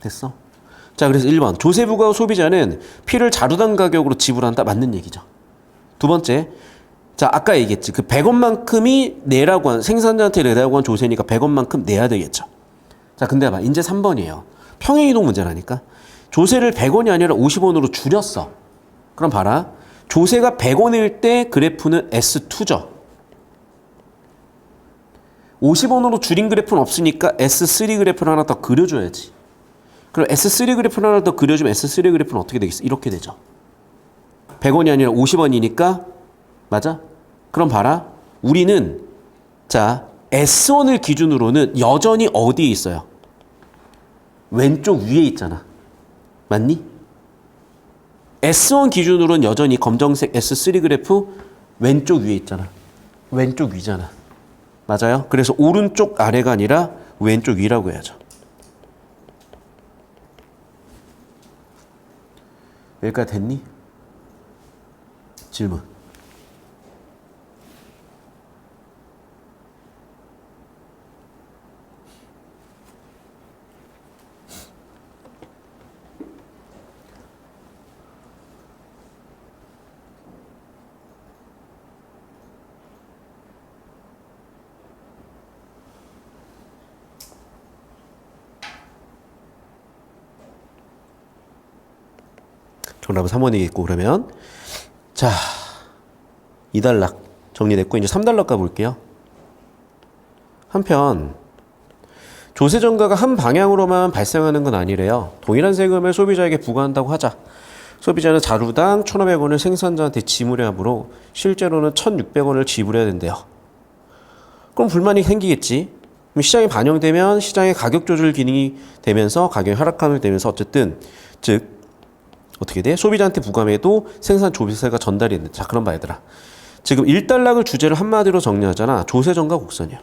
됐어? 자, 그래서 1번. 조세부가 소비자는 피를 자루당 가격으로 지불한다. 맞는 얘기죠. 두 번째. 자, 아까 얘기했지. 그 100원만큼이 내라고 한, 생산자한테 내라고 한 조세니까 100원만큼 내야 되겠죠. 자, 근데 봐. 이제 3번이에요. 평행이동 문제라니까. 조세를 100원이 아니라 50원으로 줄였어. 그럼 봐라. 조세가 100원일 때 그래프는 S2죠. 50원으로 줄인 그래프는 없으니까 S3 그래프를 하나 더 그려줘야지. 그럼 S3 그래프를 하나 더 그려주면 S3 그래프는 어떻게 되겠어? 이렇게 되죠. 100원이 아니라 50원이니까 맞아? 그럼 봐라. 우리는 자 S1을 기준으로는 여전히 어디에 있어요? 왼쪽 위에 있잖아. 맞니? S1 기준으로는 여전히 검정색 S3 그래프 왼쪽 위에 있잖아. 왼쪽 위잖아. 맞아요? 그래서 오른쪽 아래가 아니라 왼쪽 위라고 해야죠. 여기까지 됐니? 질문. 정답은 3번이겠고 그러면 자 2단락 정리됐고 이제 3단락 가볼게요. 한편 조세 전가가 한 방향으로만 발생하는 건 아니래요. 동일한 세금을 소비자에게 부과한다고 하자. 소비자는 자루당 1,500원을 생산자한테 지불해야 하므로 실제로는 1,600원을 지불해야 된대요. 그럼 불만이 생기겠지. 그럼 시장에 반영되면 시장의 가격 조절 기능이 되면서 가격이 하락하게 되면서 어쨌든 즉 어떻게 돼? 소비자한테 부과해도 생산 조세가 전달이 된다. 자, 그럼 봐 얘들아. 지금 1단락을 주제를 한마디로 정리하잖아. 조세정가 곡선이야.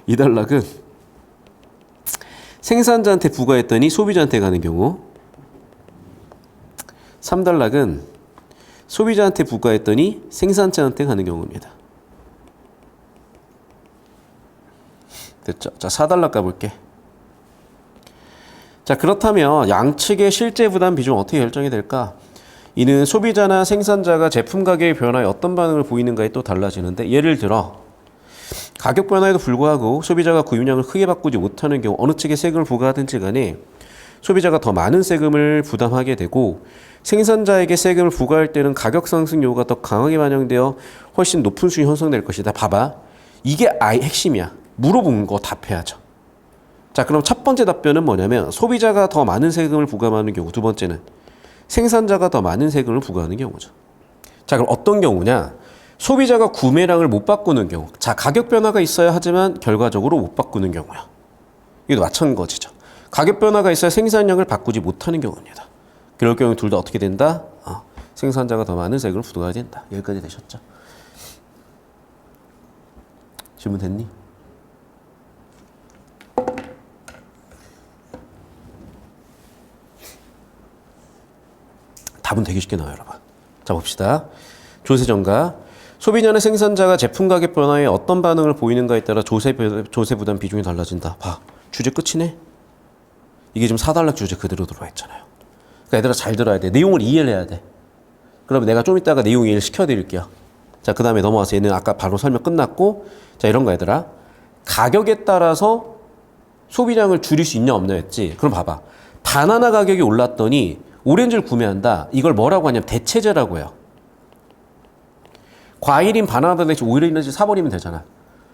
2단락은 생산자한테 부과했더니 소비자한테 가는 경우, 3단락은 소비자한테 부과했더니 생산자한테 가는 경우입니다. 됐죠? 자, 4단락 가볼게. 자, 그렇다면 양측의 실제 부담 비중 어떻게 결정이 될까? 이는 소비자나 생산자가 제품 가격의 변화에 어떤 반응을 보이는가에 또 달라지는데, 예를 들어 가격 변화에도 불구하고 소비자가 구입량을 크게 바꾸지 못하는 경우 어느 측에 세금을 부과하든지 간에 소비자가 더 많은 세금을 부담하게 되고, 생산자에게 세금을 부과할 때는 가격 상승 요구가 더 강하게 반영되어 훨씬 높은 수익이 형성될 것이다. 봐봐. 이게 아예 핵심이야. 물어본 거 답해야죠. 자, 그럼 첫 번째 답변은 뭐냐면 소비자가 더 많은 세금을 부과하는 경우, 두 번째는 생산자가 더 많은 세금을 부과하는 경우죠. 자, 그럼 어떤 경우냐? 소비자가 구매량을 못 바꾸는 경우. 자, 가격 변화가 있어야 하지만 결과적으로 못 바꾸는 경우야. 이것도 마찬가지죠. 가격 변화가 있어야 생산량을 바꾸지 못하는 경우입니다. 그럴 경우 둘 다 어떻게 된다? 생산자가 더 많은 세금을 부과해야 된다. 여기까지 되셨죠? 질문 됐니? 답은 되게 쉽게 나와요, 여러분. 자, 봅시다. 조세정가. 소비자는 생산자가 제품 가격 변화에 어떤 반응을 보이는가에 따라 조세 부담 비중이 달라진다. 봐. 주제 끝이네. 이게 지금 4단락 주제 그대로 들어와 있잖아요. 그러니까 얘들아 잘 들어야 돼. 내용을 이해를 해야 돼. 그러면 내가 좀 이따가 내용 이해를 시켜드릴게요. 자, 그 다음에 넘어와서 얘는 아까 바로 설명 끝났고, 자, 이런 거 얘들아. 가격에 따라서 소비량을 줄일 수 있냐 없냐 했지. 그럼 봐봐. 바나나 가격이 올랐더니 오렌지를 구매한다. 이걸 뭐라고 하냐면 대체제라고 해요. 과일인 바나나 대신 오렌지 사버리면 되잖아.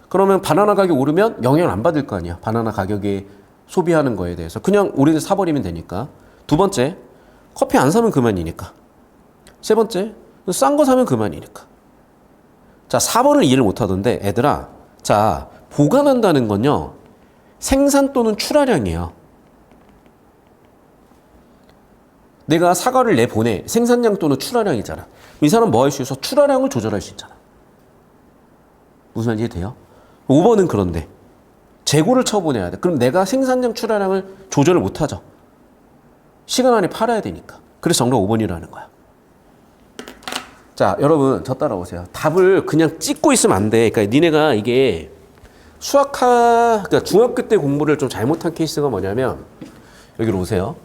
그러면 바나나 가격이 오르면 영향을 안 받을 거 아니야. 바나나 가격에 소비하는 거에 대해서. 그냥 오렌지 사버리면 되니까. 두 번째, 커피 안 사면 그만이니까. 세 번째, 싼 거 사면 그만이니까. 자, 4번을 이해를 못 하던데, 애들아. 자, 보관한다는 건요, 생산 또는 출하량이에요. 내가 사과를 내보내. 생산량 또는 출하량이잖아. 이 사람 뭐 할 수 있어? 출하량을 조절할 수 있잖아. 무슨 말인지 돼요? 5번은 그런데 재고를 쳐보내야 돼. 그럼 내가 생산량 출하량을 조절을 못 하죠. 시간 안에 팔아야 되니까. 그래서 정답 5번이라는 거야. 자, 여러분 저 따라오세요. 답을 그냥 찍고 있으면 안 돼. 그러니까 니네가 이게 그러니까 중학교 때 공부를 좀 잘못한 케이스가 뭐냐면, 여기로 오세요.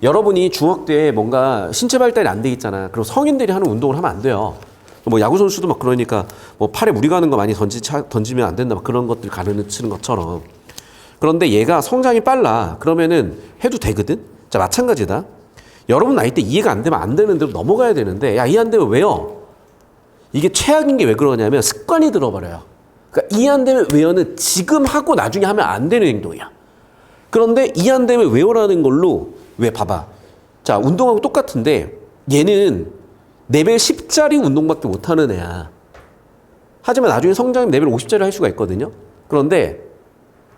여러분이 중학교 때 뭔가 신체 발달이 안 돼 있잖아. 그럼 성인들이 하는 운동을 하면 안 돼요. 뭐 야구 선수도 막 그러니까 뭐 팔에 무리 가는 거 많이 던지면 안 된다. 막 그런 것들 가르치는 것처럼. 그런데 얘가 성장이 빨라. 그러면은 해도 되거든. 자, 마찬가지다. 여러분 나이 때 이해가 안 되면 안 되는 대로 넘어가야 되는데, 야, 이해 안 되면 왜요? 이게 최악인 게 왜 그러냐면 습관이 들어버려요. 그러니까 이해 안 되면 왜요는 지금 하고 나중에 하면 안 되는 행동이야. 그런데 이해 안 되면 왜요라는 걸로, 왜 봐봐. 자, 운동하고 똑같은데 얘는 레벨 10짜리 운동밖에 못하는 애야. 하지만 나중에 성장하면 레벨 50짜리 할 수가 있거든요. 그런데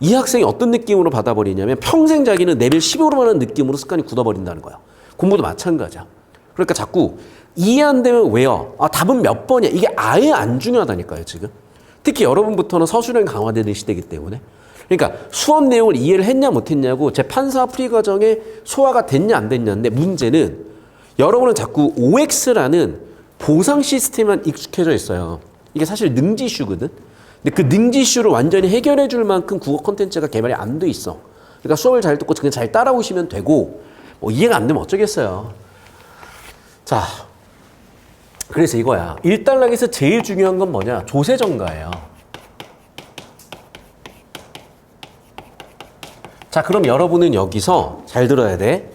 이 학생이 어떤 느낌으로 받아버리냐면 평생 자기는 레벨 15로만 하는 느낌으로 습관이 굳어버린다는 거야. 공부도 마찬가지야. 그러니까 자꾸 이해 안 되면 왜요? 답은 몇 번이야. 이게 아예 안 중요하다니까요, 지금. 특히 여러분부터는 서술형이 강화되는 시대이기 때문에. 그러니까 수업 내용을 이해를 했냐 못했냐고 제 판사 풀이 과정에 소화가 됐냐 안 됐냐인데, 문제는 여러분은 자꾸 OX라는 보상 시스템만 익숙해져 있어요. 이게 사실 능지 이슈거든. 근데 그 능지 이슈를 완전히 해결해 줄 만큼 국어 콘텐츠가 개발이 안 돼 있어. 그러니까 수업을 잘 듣고 그냥 잘 따라오시면 되고, 뭐 이해가 안 되면 어쩌겠어요. 자, 그래서 이거야. 1단락에서 제일 중요한 건 뭐냐? 조세정가예요. 자, 그럼 여러분은 여기서 잘 들어야 돼.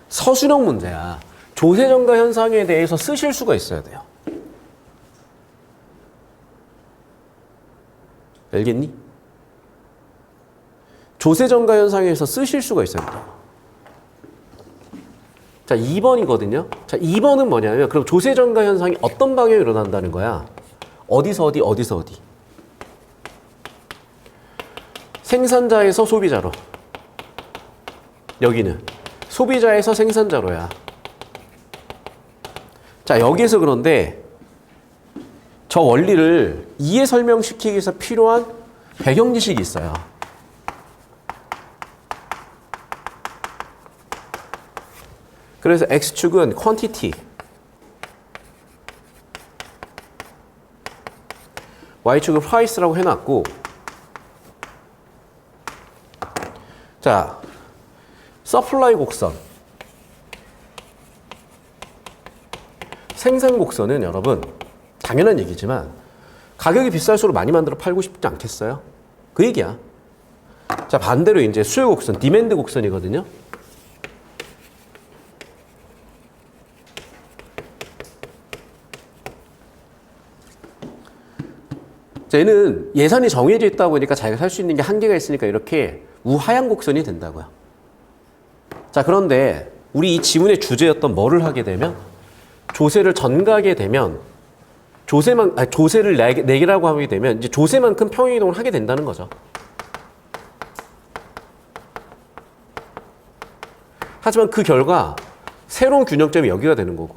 서술형 문제야. 조세정가 현상에 대해서 쓰실 수가 있어야 돼요. 알겠니? 조세정가 현상에서 쓰실 수가 있어야 돼요. 자, 2번이거든요. 자, 2번은 뭐냐면, 그럼 조세정가 현상이 어떤 방향으로 일어난다는 거야? 어디서 어디, 어디서 어디? 생산자에서 소비자로. 여기는 소비자에서 생산자로야. 자, 여기에서 그런데 저 원리를 이해 설명시키기 위해서 필요한 배경 지식이 있어요. 그래서 X축은 quantity, Y축은 price라고 해놨고, 자, supply 곡선, 생산 곡선은 여러분 당연한 얘기지만 가격이 비쌀수록 많이 만들어 팔고 싶지 않겠어요? 그 얘기야. 자, 반대로 이제 수요 곡선, 디맨드 곡선이거든요. 자, 얘는 예산이 정해져 있다 보니까 자기가 살 수 있는 게 한계가 있으니까 이렇게 우하향 곡선이 된다고요. 자, 그런데 우리 이 지문의 주제였던 뭐를 하게 되면 조세를 전가하게 되면 조세를 내기라고 하게 되면 이제 조세만큼 평행이동을 하게 된다는 거죠. 하지만 그 결과 새로운 균형점이 여기가 되는 거고.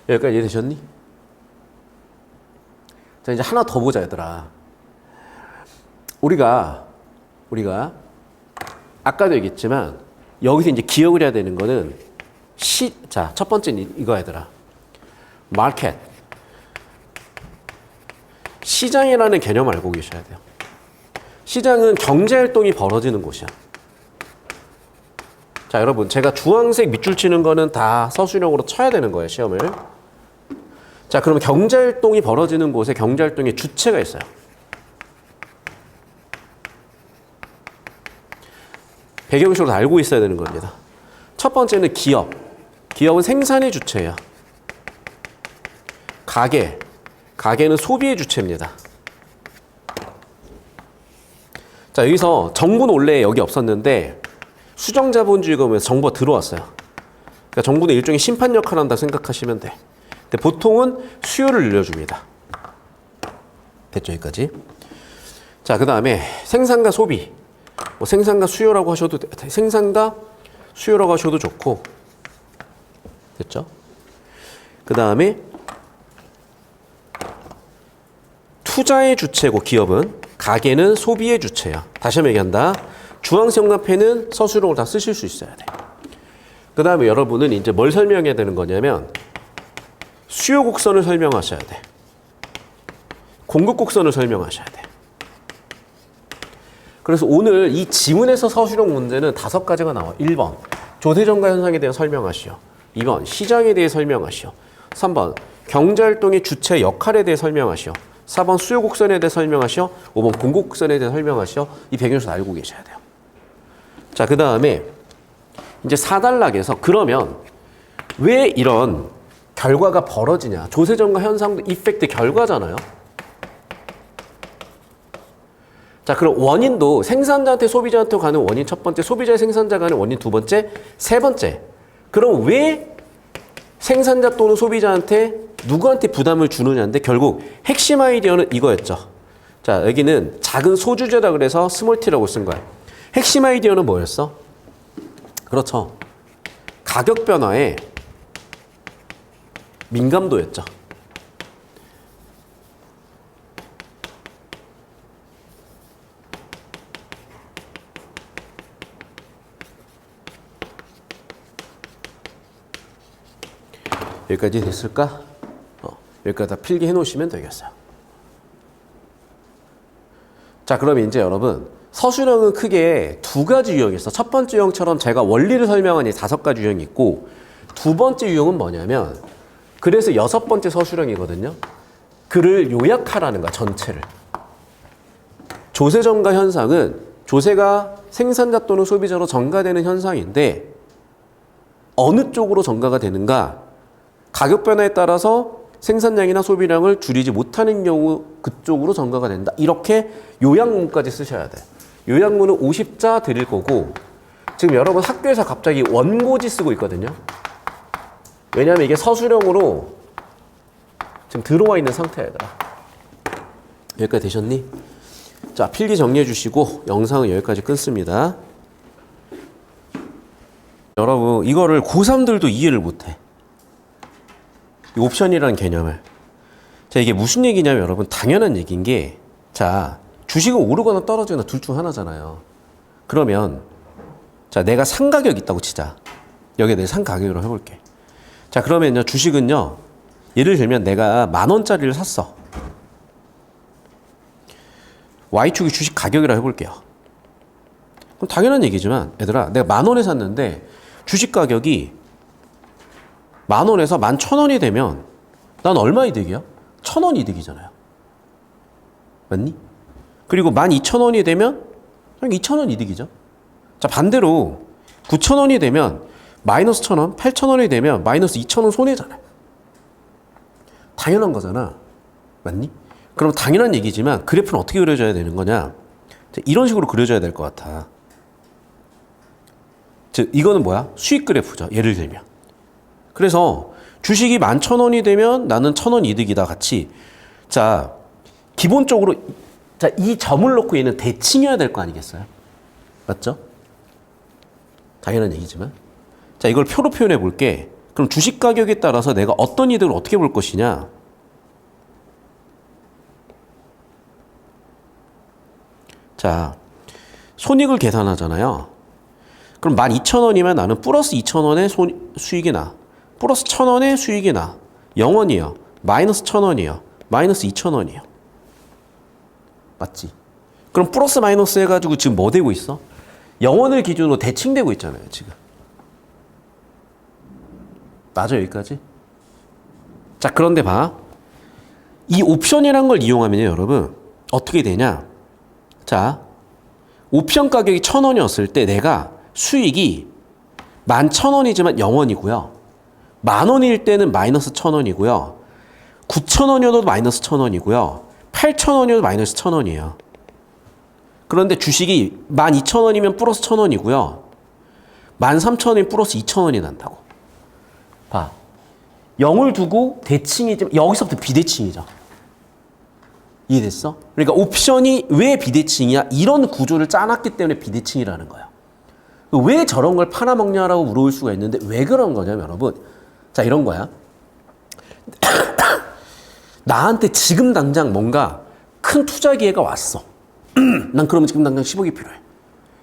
여기까지 이해되셨니? 자, 이제 하나 더 보자, 얘들아. 우리가 아까도 얘기했지만 여기서 이제 기억을 해야 되는 거는 자, 첫 번째는 이거 얘들아. 마켓. 시장이라는 개념을 알고 계셔야 돼요. 시장은 경제활동이 벌어지는 곳이야. 자, 여러분, 제가 주황색 밑줄 치는 거는 다 서술형으로 쳐야 되는 거예요, 시험을. 자, 그러면 경제활동이 벌어지는 곳에 경제활동의 주체가 있어요. 배경식으로 알고 있어야 되는 겁니다. 첫 번째는 기업. 기업은 생산의 주체예요. 가게는 소비의 주체입니다. 자, 여기서 정부는 원래 여기 없었는데 수정자본주의가 오면서 정부가 들어왔어요. 그러니까 정부는 일종의 심판 역할을 한다고 생각하시면 돼. 근데 보통은 수요를 늘려줍니다. 됐죠, 여기까지? 자, 그 다음에 생산과 소비. 뭐 생산과 수요라고 하셔도 생산과 수요라고 하셔도 좋고, 됐죠? 그 다음에 투자의 주체고 기업은, 가게는 소비의 주체야. 다시 한번 얘기한다. 주황색 형광펜은 서술형으로 다 쓰실 수 있어야 돼. 그 다음에 여러분은 이제 뭘 설명해야 되는 거냐면 수요 곡선을 설명하셔야 돼. 공급 곡선을 설명하셔야 돼. 그래서 오늘 이 지문에서 서술형 문제는 5가지가 나와. 1번, 조세정가 현상에 대해 설명하시오. 2번, 시장에 대해 설명하시오. 3번, 경제활동의 주체 역할에 대해 설명하시오. 4번, 수요 곡선에 대해 설명하시오. 5번, 공급 곡선에 대해 설명하시오. 이 배경에서 알고 계셔야 돼요. 자, 그 다음에 이제 4단락에서 그러면 왜 이런 결과가 벌어지냐. 조세정가 현상도 이펙트 결과잖아요. 자, 그럼 원인도 생산자한테 소비자한테 가는 원인 첫 번째, 소비자의 생산자 가는 원인 두 번째, 세 번째. 그럼 왜 생산자 또는 소비자한테 누구한테 부담을 주느냐인데 결국 핵심 아이디어는 이거였죠. 자, 여기는 작은 소주제다 그래서 스몰티라고 쓴 거야. 핵심 아이디어는 뭐였어? 그렇죠. 가격 변화에 민감도였죠. 여기까지 됐을까? 여기까지 다 필기해 놓으시면 되겠어요. 자, 그럼 이제 여러분 서술형은 크게 2가지 유형이 있어. 첫 번째 유형처럼 제가 원리를 설명한 이 5가지 유형이 있고, 두 번째 유형은 뭐냐면 그래서 6번째 서술형이거든요. 그를 요약하라는 거야, 전체를. 조세정가 현상은 조세가 생산자 또는 소비자로 전가되는 현상인데 어느 쪽으로 전가가 되는가? 가격 변화에 따라서 생산량이나 소비량을 줄이지 못하는 경우 그쪽으로 전가가 된다. 이렇게 요약문까지 쓰셔야 돼. 요약문은 50자 드릴 거고, 지금 여러분 학교에서 갑자기 원고지 쓰고 있거든요. 왜냐하면 이게 서술형으로 지금 들어와 있는 상태야, 얘들아. 여기까지 되셨니? 자, 필기 정리해 주시고 영상은 여기까지 끊습니다. 여러분 이거를 고3들도 이해를 못해. 이 옵션이라는 개념을. 자, 이게 무슨 얘기냐면 여러분 당연한 얘기인 게, 자, 주식은 오르거나 떨어지거나 둘 중 하나잖아요. 그러면 자, 내가 산 가격이 있다고 치자. 여기에 대해 산 가격으로 해볼게. 자, 그러면요, 주식은요, 예를 들면 내가 10,000원짜리를 샀어. Y축이 주식 가격이라 해볼게요. 그럼 당연한 얘기지만, 얘들아, 내가 10,000원에 샀는데 주식 가격이 10,000원에서 11,000원이 되면 난 얼마 이득이야? 1,000원 이득이잖아요. 맞니? 그리고 12,000원이 되면 그냥 2,000원 이득이죠. 자, 반대로 9,000원이 되면 마이너스 1,000원, 8,000원이 되면 마이너스 2,000원 손해잖아요. 당연한 거잖아. 맞니? 그럼 당연한 얘기지만 그래프는 어떻게 그려줘야 되는 거냐? 이런 식으로 그려줘야 될 것 같아. 즉, 이거는 뭐야? 수익 그래프죠. 예를 들면. 그래서 주식이 11,000원이 되면 나는 1,000원 이득이다 같이. 자, 기본적으로 자, 이 점을 놓고 얘는 대칭해야 될 거 아니겠어요? 맞죠? 당연한 얘기지만. 자, 이걸 표로 표현해 볼게. 그럼 주식 가격에 따라서 내가 어떤 이득을 어떻게 볼 것이냐? 자, 손익을 계산하잖아요. 그럼 12,000원이면 나는 플러스 2,000원의 수익이 나. 플러스 1,000원의 수익이 나. 0원이요. 마이너스 1,000원이요. 마이너스 2,000원이요. 맞지? 그럼 플러스 마이너스 해가지고 지금 뭐 되고 있어? 0원을 기준으로 대칭되고 있잖아요, 지금. 맞아, 여기까지? 자, 그런데 봐. 이 옵션이라는 걸 이용하면요, 여러분, 어떻게 되냐? 자, 옵션 가격이 1,000원이었을 때 내가 수익이 11,000원이지만 0원이고요. 10,000원일 때는 마이너스 1,000원이고요. 9,000원이어도 마이너스 1,000원이고요. 8,000원이어도 마이너스 1,000원이에요. 그런데 주식이 12,000원이면 플러스 1,000원이고요. 13,000원이면 플러스 2,000원이 난다고. 봐. 0을 두고 대칭이지만 여기서부터 비대칭이죠. 이해됐어? 그러니까 옵션이 왜 비대칭이야? 이런 구조를 짜놨기 때문에 비대칭이라는 거야. 왜 저런 걸 팔아먹냐라고 물어볼 수가 있는데 왜 그런 거냐면 여러분, 자, 이런 거야. 나한테 지금 당장 뭔가 큰 투자 기회가 왔어. 난 그러면 지금 당장 10억이 필요해.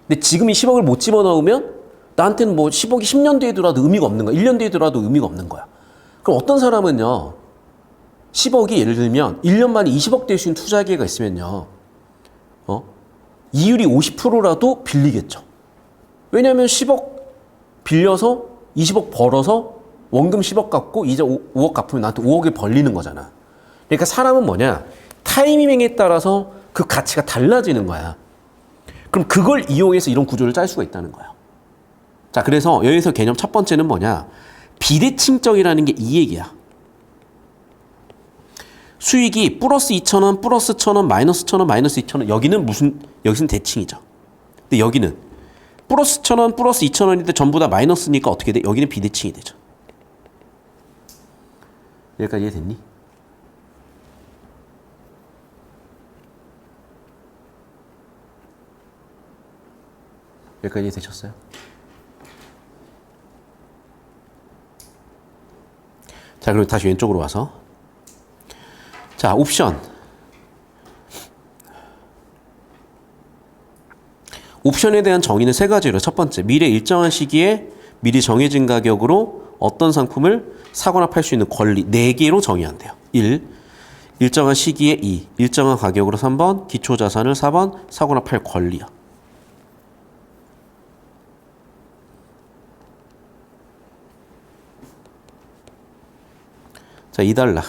근데 지금 이 10억을 못 집어넣으면 나한테는 뭐 10억이 10년 뒤에 들어와도 의미가 없는 거야. 1년 뒤에 들어와도 의미가 없는 거야. 그럼 어떤 사람은요, 10억이 예를 들면 1년 만에 20억 될 수 있는 투자 기회가 있으면요, 이율이 50%라도 빌리겠죠. 왜냐하면 10억 빌려서 20억 벌어서 원금 10억 갚고 이자 5억 갚으면 나한테 5억이 벌리는 거잖아. 그러니까 사람은 뭐냐, 타이밍에 따라서 그 가치가 달라지는 거야. 그럼 그걸 이용해서 이런 구조를 짤 수가 있다는 거야. 자, 그래서 여기서 개념 첫 번째는 뭐냐, 비대칭적이라는 게 이 얘기야. 수익이 플러스 2,000원, 플러스 1,000원, 마이너스 1,000원, 마이너스 2,000원. 여기는 대칭이죠. 근데 여기는 플러스 1,000원, 플러스 2,000원인데 전부 다 마이너스니까 어떻게 돼? 여기는 비대칭이 되죠. 여기까지 이해됐니? 여기까지 이해되셨어요? 자, 그럼 다시 왼쪽으로 와서, 자, 옵션. 옵션에 대한 정의는 세 가지로. 첫 번째, 미래 일정한 시기에 미리 정해진 가격으로 어떤 상품을 사거나 팔 수 있는 권리 4개로 정의한대요. 1. 일정한 시기에 2. 일정한 가격으로 3번. 기초자산을 4번. 사거나 팔 권리야. 자, 2달러.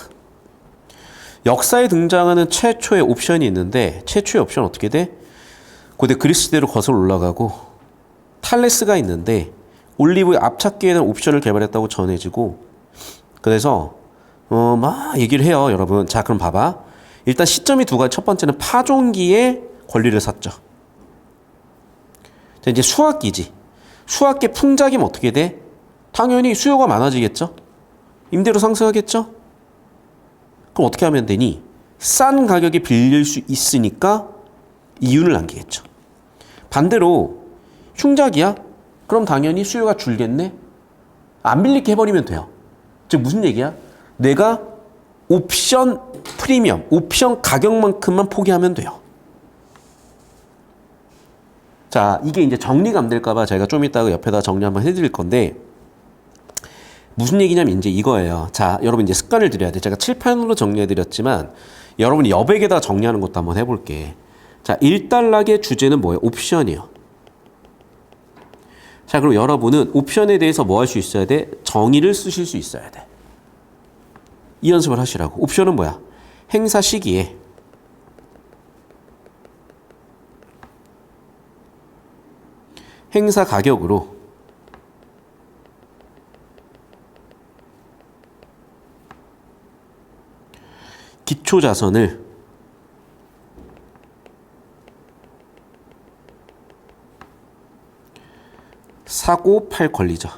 역사에 등장하는 최초의 옵션이 있는데, 최초의 옵션 어떻게 돼? 고대 그리스 시대로 거슬러 올라가고, 탈레스가 있는데 올리브의 앞찾기에 대한 옵션을 개발했다고 전해지고, 그래서 막 얘기를 해요, 여러분. 자, 그럼 봐봐. 일단 시점이 두 가지. 첫 번째는 파종기에 권리를 샀죠. 자, 이제 수확기지. 수확기 풍작이면 어떻게 돼? 당연히 수요가 많아지겠죠. 임대료 상승하겠죠. 그럼 어떻게 하면 되니? 싼 가격에 빌릴 수 있으니까 이윤을 남기겠죠. 반대로 흉작이야? 그럼 당연히 수요가 줄겠네? 안 빌리게 해버리면 돼요. 즉 무슨 얘기야? 내가 옵션 프리미엄, 옵션 가격만큼만 포기하면 돼요. 자, 이게 이제 정리가 안 될까봐 제가 좀 이따가 옆에다 정리 한번 해드릴 건데, 무슨 얘기냐면 이제 이거예요. 자, 여러분 이제 습관을 들여야 돼. 제가 칠판으로 정리해드렸지만, 여러분이 여백에다 정리하는 것도 한번 해볼게. 자, 1단락의 주제는 뭐예요? 옵션이요. 자, 그럼 여러분은 옵션에 대해서 뭐 할 수 있어야 돼? 정의를 쓰실 수 있어야 돼. 이 연습을 하시라고. 옵션은 뭐야? 행사 시기에 행사 가격으로 기초 자선을 사고 팔 권리죠.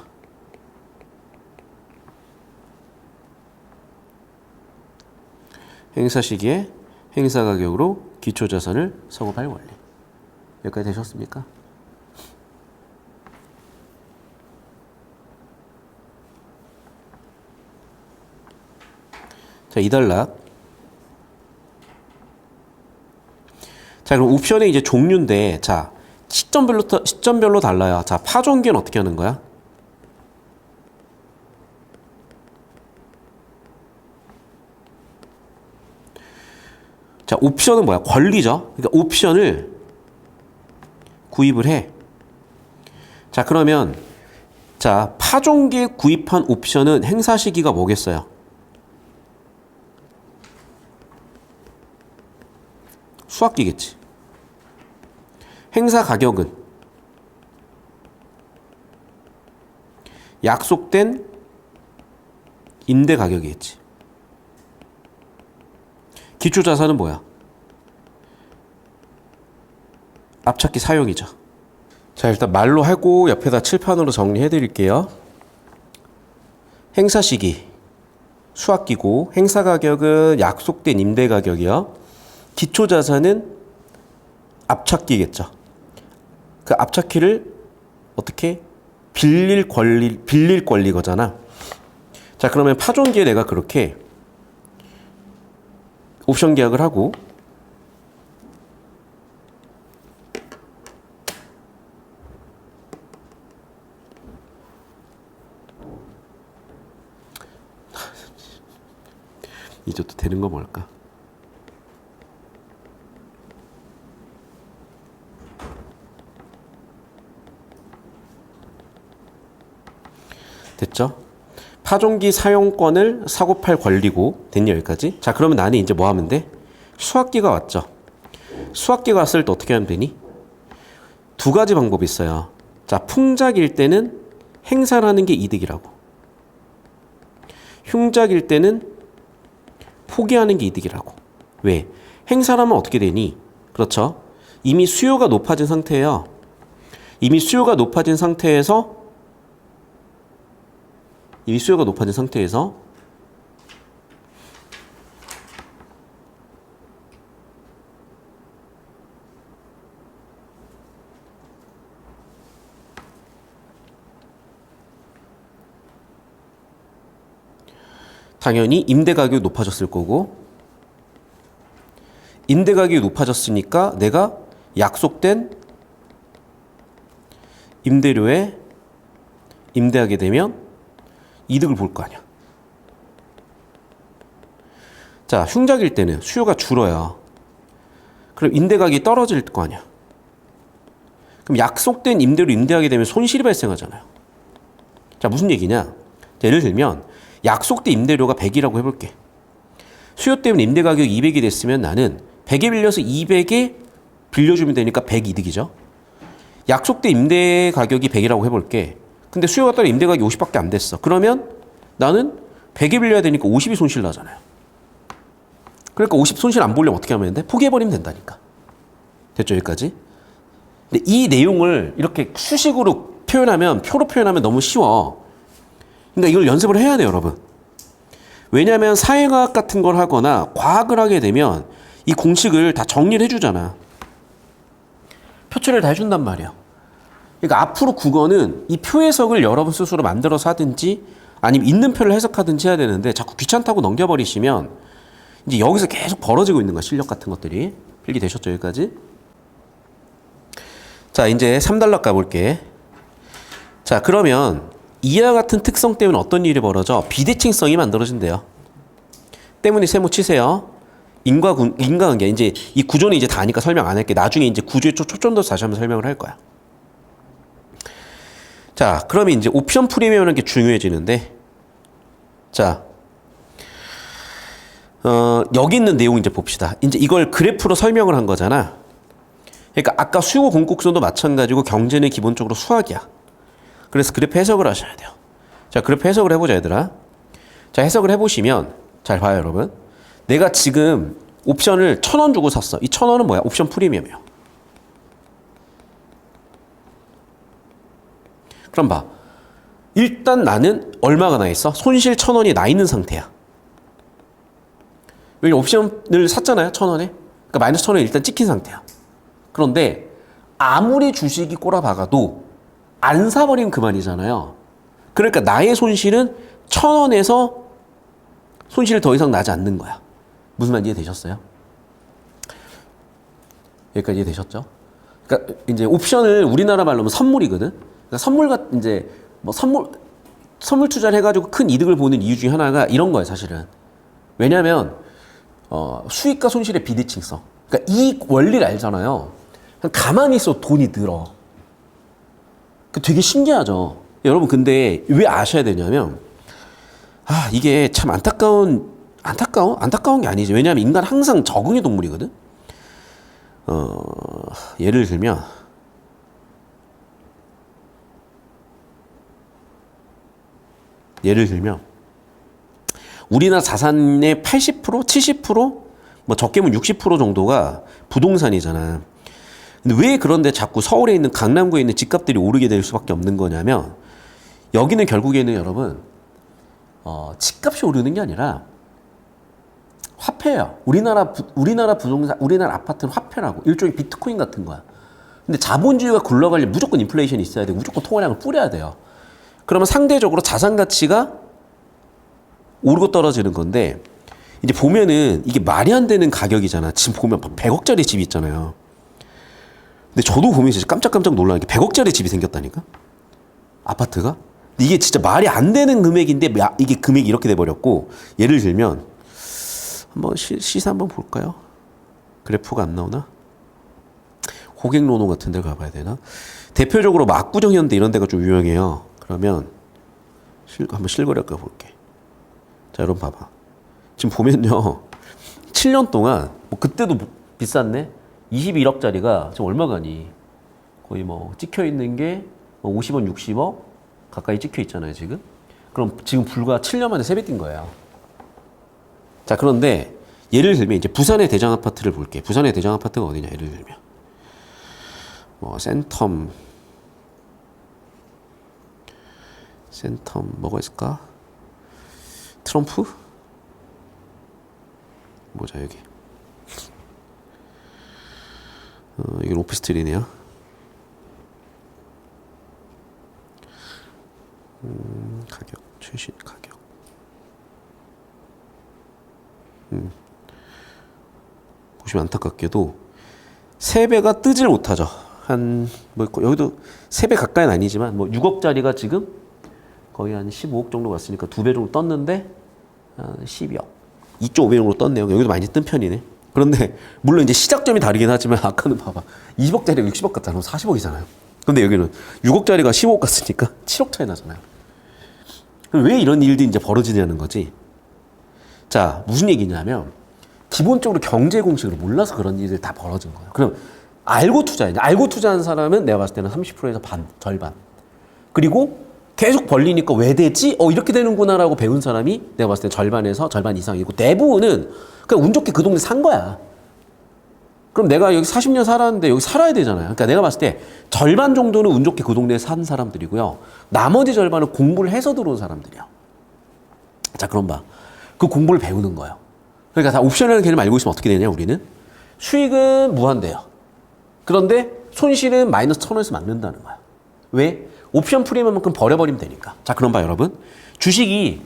행사 시기에 행사 가격으로 기초 자산을 사고 팔 권리. 여기까지 되셨습니까? 자, 2단락. 자, 그럼 옵션의 이제 종류인데, 자, 시점별로 달라요. 자, 파종기는 어떻게 하는 거야? 자, 옵션은 뭐야? 권리죠. 그러니까 옵션을 구입을 해. 자, 그러면 자, 파종기에 구입한 옵션은 행사 시기가 뭐겠어요? 수학기겠지. 행사 가격은 약속된 임대 가격이겠지. 기초 자산은 뭐야? 앞찾기 사용이죠. 자, 일단 말로 하고 옆에다 칠판으로 정리해 드릴게요. 행사 시기 수학기고, 행사 가격은 약속된 임대 가격이요. 기초 자산은 앞찾기겠죠. 그 앞찾기를 어떻게? 빌릴 권리거잖아. 자, 그러면 파종기에 내가 그렇게 옵션 계약을 하고, 이제 또 되는 거 뭘까? 됐죠? 파종기 사용권을 사고 팔 권리고, 됐냐 여기까지? 자, 그러면 나는 이제 뭐 하면 돼? 수학기가 왔죠. 수학기가 왔을 때 어떻게 하면 되니? 두 가지 방법이 있어요. 자, 풍작일 때는 행사라는 게 이득이라고. 흉작일 때는 포기하는 게 이득이라고. 왜? 행사라면 어떻게 되니? 그렇죠? 이미 수요가 높아진 상태예요. 이미 수요가 높아진 상태에서 당연히 임대 가격이 높아졌을 거고, 임대 가격이 높아졌으니까 내가 약속된 임대료에 임대하게 되면 이득을 볼 거 아니야. 자, 흉작일 때는 수요가 줄어요. 그럼 임대 가격이 떨어질 거 아니야. 그럼 약속된 임대로 임대하게 되면 손실이 발생하잖아요. 자, 무슨 얘기냐? 예를 들면 약속된 임대료가 100이라고 해볼게. 수요 때문에 임대 가격이 200이 됐으면 나는 100에 빌려서 200에 빌려주면 되니까 100 이득이죠. 약속된 임대 가격이 100이라고 해볼게. 근데 수요가 따라 임대 가격이 50밖에 안 됐어. 그러면 나는 100에 빌려야 되니까 50이 손실 나잖아요. 그러니까 50 손실 안 보려면 어떻게 하면 돼? 포기해버리면 된다니까. 됐죠, 여기까지? 근데 이 내용을 이렇게 수식으로 표현하면, 표로 표현하면 너무 쉬워. 그러니까 이걸 연습을 해야 돼요, 여러분. 왜냐하면 사회과학 같은 걸 하거나 과학을 하게 되면 이 공식을 다 정리를 해주잖아. 표처리를 다 해준단 말이야. 그러니까 앞으로 국어는 이 표 해석을 여러분 스스로 만들어서 하든지 아니면 있는 표를 해석하든지 해야 되는데 자꾸 귀찮다고 넘겨버리시면 이제 여기서 계속 벌어지고 있는 거야. 실력 같은 것들이. 필기 되셨죠? 여기까지? 자, 이제 3단락 가볼게. 자, 그러면 이와 같은 특성 때문에 어떤 일이 벌어져? 비대칭성이 만들어진대요. 때문에 세모 치세요. 인과관계. 이제 이 구조는 이제 다 아니까 설명 안 할게. 나중에 이제 구조에 초점 둬서 다시 한번 설명을 할 거야. 자, 그러면 이제 옵션 프리미엄이라는 게 중요해지는데, 자, 여기 있는 내용 이제 봅시다. 이제 이걸 그래프로 설명을 한 거잖아. 그러니까 아까 수요 공급선도 마찬가지고 경제는 기본적으로 수학이야. 그래서 그래프 해석을 하셔야 돼요. 자, 그래프 해석을 해보자, 얘들아. 자, 해석을 해보시면, 잘 봐요, 여러분. 내가 지금 옵션을 1,000원 주고 샀어. 이 1,000원은 뭐야? 옵션 프리미엄이에요. 그럼 봐. 일단 나는 얼마가 나 있어? 손실 1,000원이 나 있는 상태야. 왜냐면 옵션을 샀잖아요, 1,000원에. 그러니까 마이너스 1,000원이 일단 찍힌 상태야. 그런데 아무리 주식이 꼬라박아도 안 사버리면 그만이잖아요. 그러니까 나의 손실은 1,000원에서 손실이 더 이상 나지 않는 거야. 무슨 말인지 이해되셨어요? 여기까지 이해되셨죠? 그러니까 이제 옵션을 우리나라 말로 하면 선물이거든. 그러니까 선물과 이제 뭐 선물 투자를 해가지고 큰 이득을 보는 이유 중에 하나가 이런 거예요, 사실은. 왜냐하면 수익과 손실의 비대칭성. 그러니까 이 원리를 알잖아요. 그냥 가만히 있어 돈이 늘어. 되게 신기하죠. 여러분 근데 왜 아셔야 되냐면 이게 참 안타까운 게 아니지. 왜냐하면 인간 항상 적응의 동물이거든. 예를 들면 우리나라 자산의 80%, 70%, 뭐 적게면 60% 정도가 부동산이잖아. 근데 왜 그런데 자꾸 서울에 있는 강남구에 있는 집값들이 오르게 될 수밖에 없는 거냐면 여기는 결국에는 여러분 집값이 오르는 게 아니라 화폐예요. 우리나라 부동산, 우리나라 아파트는 화폐라고. 일종의 비트코인 같은 거야. 근데 자본주의가 굴러가려면 무조건 인플레이션이 있어야 되고 무조건 통화량을 뿌려야 돼요. 그러면 상대적으로 자산 가치가 오르고 떨어지는 건데 이제 보면은 이게 말이 안 되는 가격이잖아. 지금 보면 100억짜리 집이 있잖아요. 근데 저도 보면 진짜 깜짝깜짝 놀라는 게 100억짜리 집이 생겼다니까? 아파트가? 근데 이게 진짜 말이 안 되는 금액인데 이게 금액이 이렇게 돼버렸고 예를 들면 한번 시세 한번 볼까요? 그래프가 안 나오나? 호갱노노 같은 데 가봐야 되나? 대표적으로 압구정 현대 이런 데가 좀 유명해요. 그러면 한번 실거래가 볼게. 자, 여러분 봐봐. 지금 보면요. 7년 동안 뭐 그때도 비쌌네. 21억짜리가 지금 얼마 가니? 거의 뭐 찍혀 있는 게 50원, 60억 가까이 찍혀 있잖아요, 지금. 그럼 지금 불과 7년 만에 3배 뛴 거예요. 자, 그런데 예를 들면 이제 부산의 대장 아파트를 볼게. 부산의 대장 아파트가 어디냐? 예를 들면 뭐 센텀 뭐가 있을까? 트럼프? 뭐자 여기. 이건 오피스텔이네요. 가격, 최신 가격. 보시면 안타깝게도 3배가 뜨질 못하죠. 뭐 여기도 3배 가까이는 아니지만 뭐 6억짜리가 지금 거의 한 15억 정도 갔으니까 2배 정도 떴는데 한 12억. 2.5배 정도 떴네요. 여기도 많이 뜬 편이네. 그런데 물론 이제 시작점이 다르긴 하지만 아까는 봐봐. 20억짜리가 60억 갔잖아. 40억이잖아요. 근데 여기는 6억짜리가 15억 갔으니까 7억 차이 나잖아요. 그럼 왜 이런 일들이 이제 벌어지냐는 거지. 자, 무슨 얘기냐면 기본적으로 경제 공식을 몰라서 그런 일들 다 벌어진 거예요. 그럼 알고 투자해. 알고 투자한 사람은 내가 봤을 때는 30%에서 절반. 그리고 계속 벌리니까 왜 되지? 이렇게 되는구나라고 배운 사람이 내가 봤을 때 절반에서 절반 이상이고 대부분은 그냥 운 좋게 그 동네 산 거야. 그럼 내가 여기 40년 살았는데 여기 살아야 되잖아요. 그러니까 내가 봤을 때 절반 정도는 운 좋게 그 동네에 산 사람들이고요. 나머지 절반은 공부를 해서 들어온 사람들이야. 자, 그럼 봐. 그 공부를 배우는 거예요. 그러니까 다 옵션이라는 개념을 알고 있으면 어떻게 되냐, 우리는? 수익은 무한대요. 그런데 손실은 마이너스 1,000원에서 막는다는 거야. 왜? 옵션 프리미엄만큼 버려버리면 되니까. 자, 그럼 봐 여러분. 주식이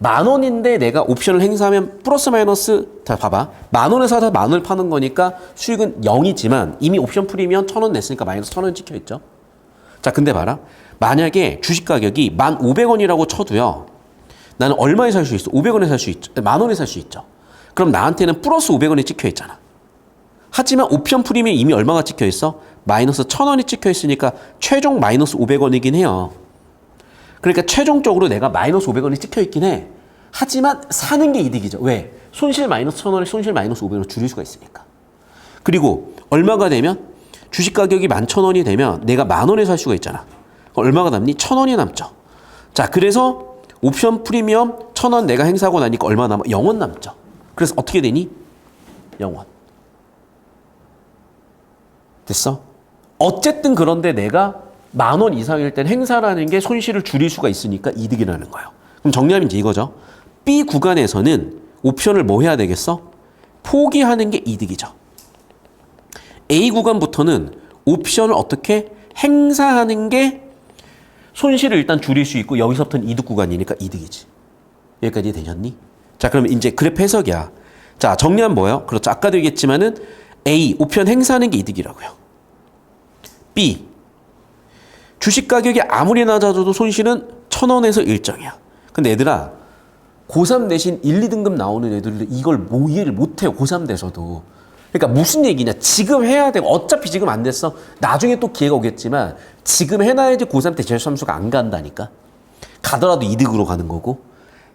10,000원인데 내가 옵션을 행사하면 플러스 마이너스, 자 봐봐, 10,000원에 사서 10,000원을 파는 거니까 수익은 0이지만 이미 옵션 프리미엄 1,000원 냈으니까 마이너스 1,000원 찍혀있죠. 자, 근데 봐라, 만약에 주식 가격이 1,500원이라고 쳐도요, 나는 얼마에 살 수 있어? 500원에 살 수 있죠. 10,000원에 살 수 있죠. 그럼 나한테는 플러스 500원이 찍혀있잖아. 하지만 옵션 프리미엄 이미 얼마가 찍혀있어? 마이너스 1,000원이 찍혀있으니까 최종 마이너스 500원이긴 해요. 그러니까 최종적으로 내가 마이너스 500원이 찍혀있긴 해. 하지만 사는 게 이득이죠. 왜? 손실 마이너스 1,000원에 손실 마이너스 500원을 줄일 수가 있으니까. 그리고 얼마가 되면? 주식 가격이 11,000원이 되면 내가 10,000원에 살 수가 있잖아. 얼마가 남니? 1,000원이 남죠. 자, 그래서 옵션 프리미엄 1,000원 내가 행사하고 나니까 얼마 남아? 0원 남죠. 그래서 어떻게 되니? 0원. 됐어? 어쨌든 그런데 내가 10,000원 이상일 땐 행사라는 게 손실을 줄일 수가 있으니까 이득이라는 거예요. 그럼 정리하면 이제 이거죠. B 구간에서는 옵션을 뭐 해야 되겠어? 포기하는 게 이득이죠. A 구간부터는 옵션을 어떻게 행사하는 게 손실을 일단 줄일 수 있고 여기서부터는 이득 구간이니까 이득이지. 여기까지 되셨니? 자, 그럼 이제 그래프 해석이야. 자, 정리하면 뭐예요? 그렇죠. 아까도 얘기했지만은 A, 옵션 행사하는 게 이득이라고요. B, 주식 가격이 아무리 낮아져도 손실은 1,000원에서 일정이야. 근데 얘들아, 고3 대신 1, 2등급 나오는 애들도 이걸 이해를 못해요. 고3 돼서도. 그러니까 무슨 얘기냐. 지금 해야 되고 어차피 지금 안 됐어. 나중에 또 기회가 오겠지만 지금 해놔야지 고3 때 재수함수가 안 간다니까. 가더라도 이득으로 가는 거고.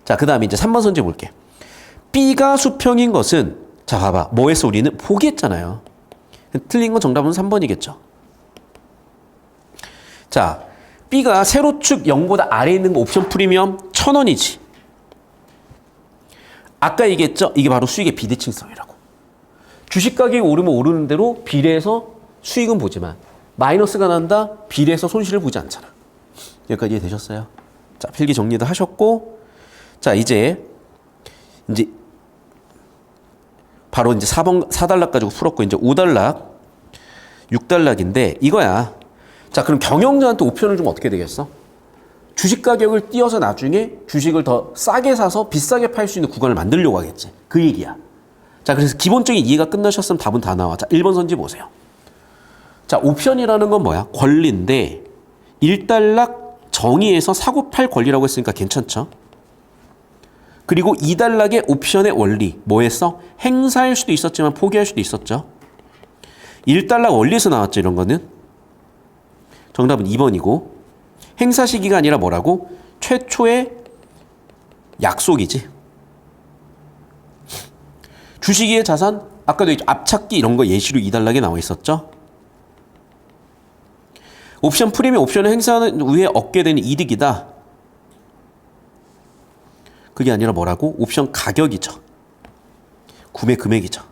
자, 그 다음에 이제 3번 선제 볼게. B가 수평인 것은, 자 봐봐, 뭐 했어? 우리는 포기했잖아요. 틀린 건 정답은 3번이겠죠. 자, B가 세로축 0보다 아래에 있는 거 옵션 프리미엄 1,000원이지. 아까 얘기했죠? 이게 바로 수익의 비대칭성이라고. 주식 가격이 오르면 오르는 대로 비례해서 수익은 보지만 마이너스가 난다, 비례해서 손실을 보지 않잖아. 여기까지 되셨어요? 자, 필기 정리도 하셨고, 자, 이제 바로 이제 4단락 가지고 풀었고, 이제 5단락, 6단락인데 이거야. 자, 그럼 경영자한테 옵션을 주면 어떻게 되겠어? 주식 가격을 띄어서 나중에 주식을 더 싸게 사서 비싸게 팔 수 있는 구간을 만들려고 하겠지. 그 얘기야. 자, 그래서 기본적인 이해가 끝나셨으면 답은 다 나와. 자, 1번 선지 보세요. 자, 옵션이라는 건 뭐야? 권리인데 1단락 정의에서 사고 팔 권리라고 했으니까 괜찮죠? 그리고 2단락의 옵션의 원리, 뭐 했어? 행사할 수도 있었지만 포기할 수도 있었죠. 1단락 원리에서 나왔죠, 이런 거는. 정답은 2번이고, 행사 시기가 아니라 뭐라고? 최초의 약속이지. 주식의 자산, 아까도 앞찾기 이런 거 예시로 2단락에 나와 있었죠. 옵션 프리미엄 옵션을 행사하는 후에 얻게 되는 이득이다. 그게 아니라 뭐라고? 옵션 가격이죠. 구매 금액이죠.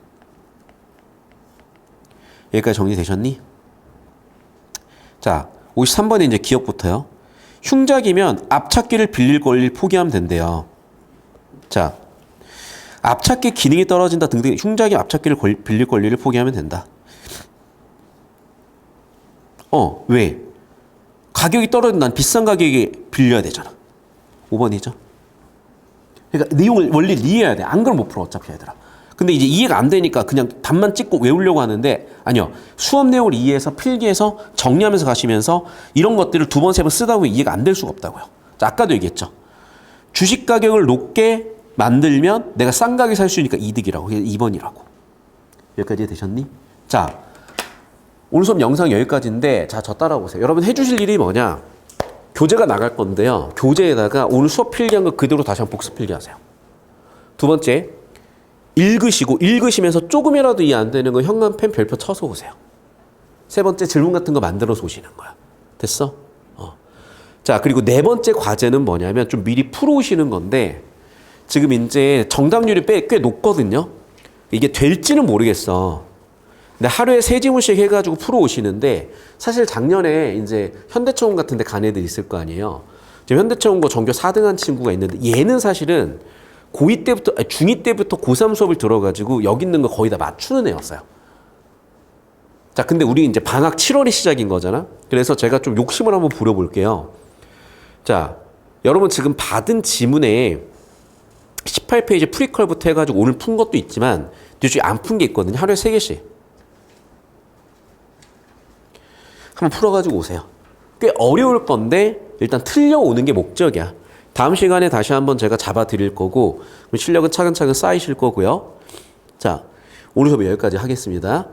여기까지 정리되셨니? 자, 53번에 이제 기억부터요. 흉작이면 앞찾기를 빌릴 권리를 포기하면 된대요. 자, 앞찾기 기능이 떨어진다 등등 흉작이 앞찾기를 빌릴 권리를 포기하면 된다. 왜? 가격이 떨어진다. 난 비싼 가격에 빌려야 되잖아. 5번이죠. 그러니까 내용을 원리를 이해해야 돼. 안 그러면 못 풀어 어차피 얘들아. 근데 이제 이해가 안 되니까 그냥 답만 찍고 외우려고 하는데 아니요. 수업 내용을 이해해서 필기해서 정리하면서 가시면서 이런 것들을 두 번, 세 번 쓰다 보면 이해가 안 될 수가 없다고요. 자, 아까도 얘기했죠. 주식 가격을 높게 만들면 내가 싼 가격에 살 수 있으니까 이득이라고. 그게 2번이라고. 여기까지 되셨니? 자, 오늘 수업 영상 여기까지인데 자, 저 따라오세요. 여러분 해주실 일이 뭐냐? 교재가 나갈 건데요. 교재에다가 오늘 수업 필기한 거 그대로 다시 한번 복습 필기하세요. 두 번째, 읽으시면서 조금이라도 이해 안 되는 거 형광펜 별표 쳐서 오세요. 세 번째, 질문 같은 거 만들어서 오시는 거야. 됐어? 자, 그리고 네 번째 과제는 뭐냐면 좀 미리 풀어 오시는 건데 지금 이제 정답률이 꽤 높거든요. 이게 될지는 모르겠어. 근데 하루에 3지문씩 해가지고 풀어 오시는데 사실 작년에 이제 현대차원 같은 데 간 애들 있을 거 아니에요. 지금 현대차원고 전교 4등 한 친구가 있는데 얘는 사실은 고2 때부터, 중2 때부터 고3 수업을 들어가지고 여기 있는 거 거의 다 맞추는 애였어요. 자, 근데 우리 이제 방학 7월이 시작인 거잖아. 그래서 제가 좀 욕심을 한번 부려볼게요. 자, 여러분 지금 받은 지문에 18페이지 프리퀄부터 해가지고 오늘 푼 것도 있지만 뒤쪽에 안 푼 게 있거든요. 하루에 3개씩. 한번 풀어가지고 오세요. 꽤 어려울 건데 일단 틀려오는 게 목적이야. 다음 시간에 다시 한번 제가 잡아 드릴 거고 실력은 차근차근 쌓이실 거고요. 자, 오늘 수업 여기까지 하겠습니다.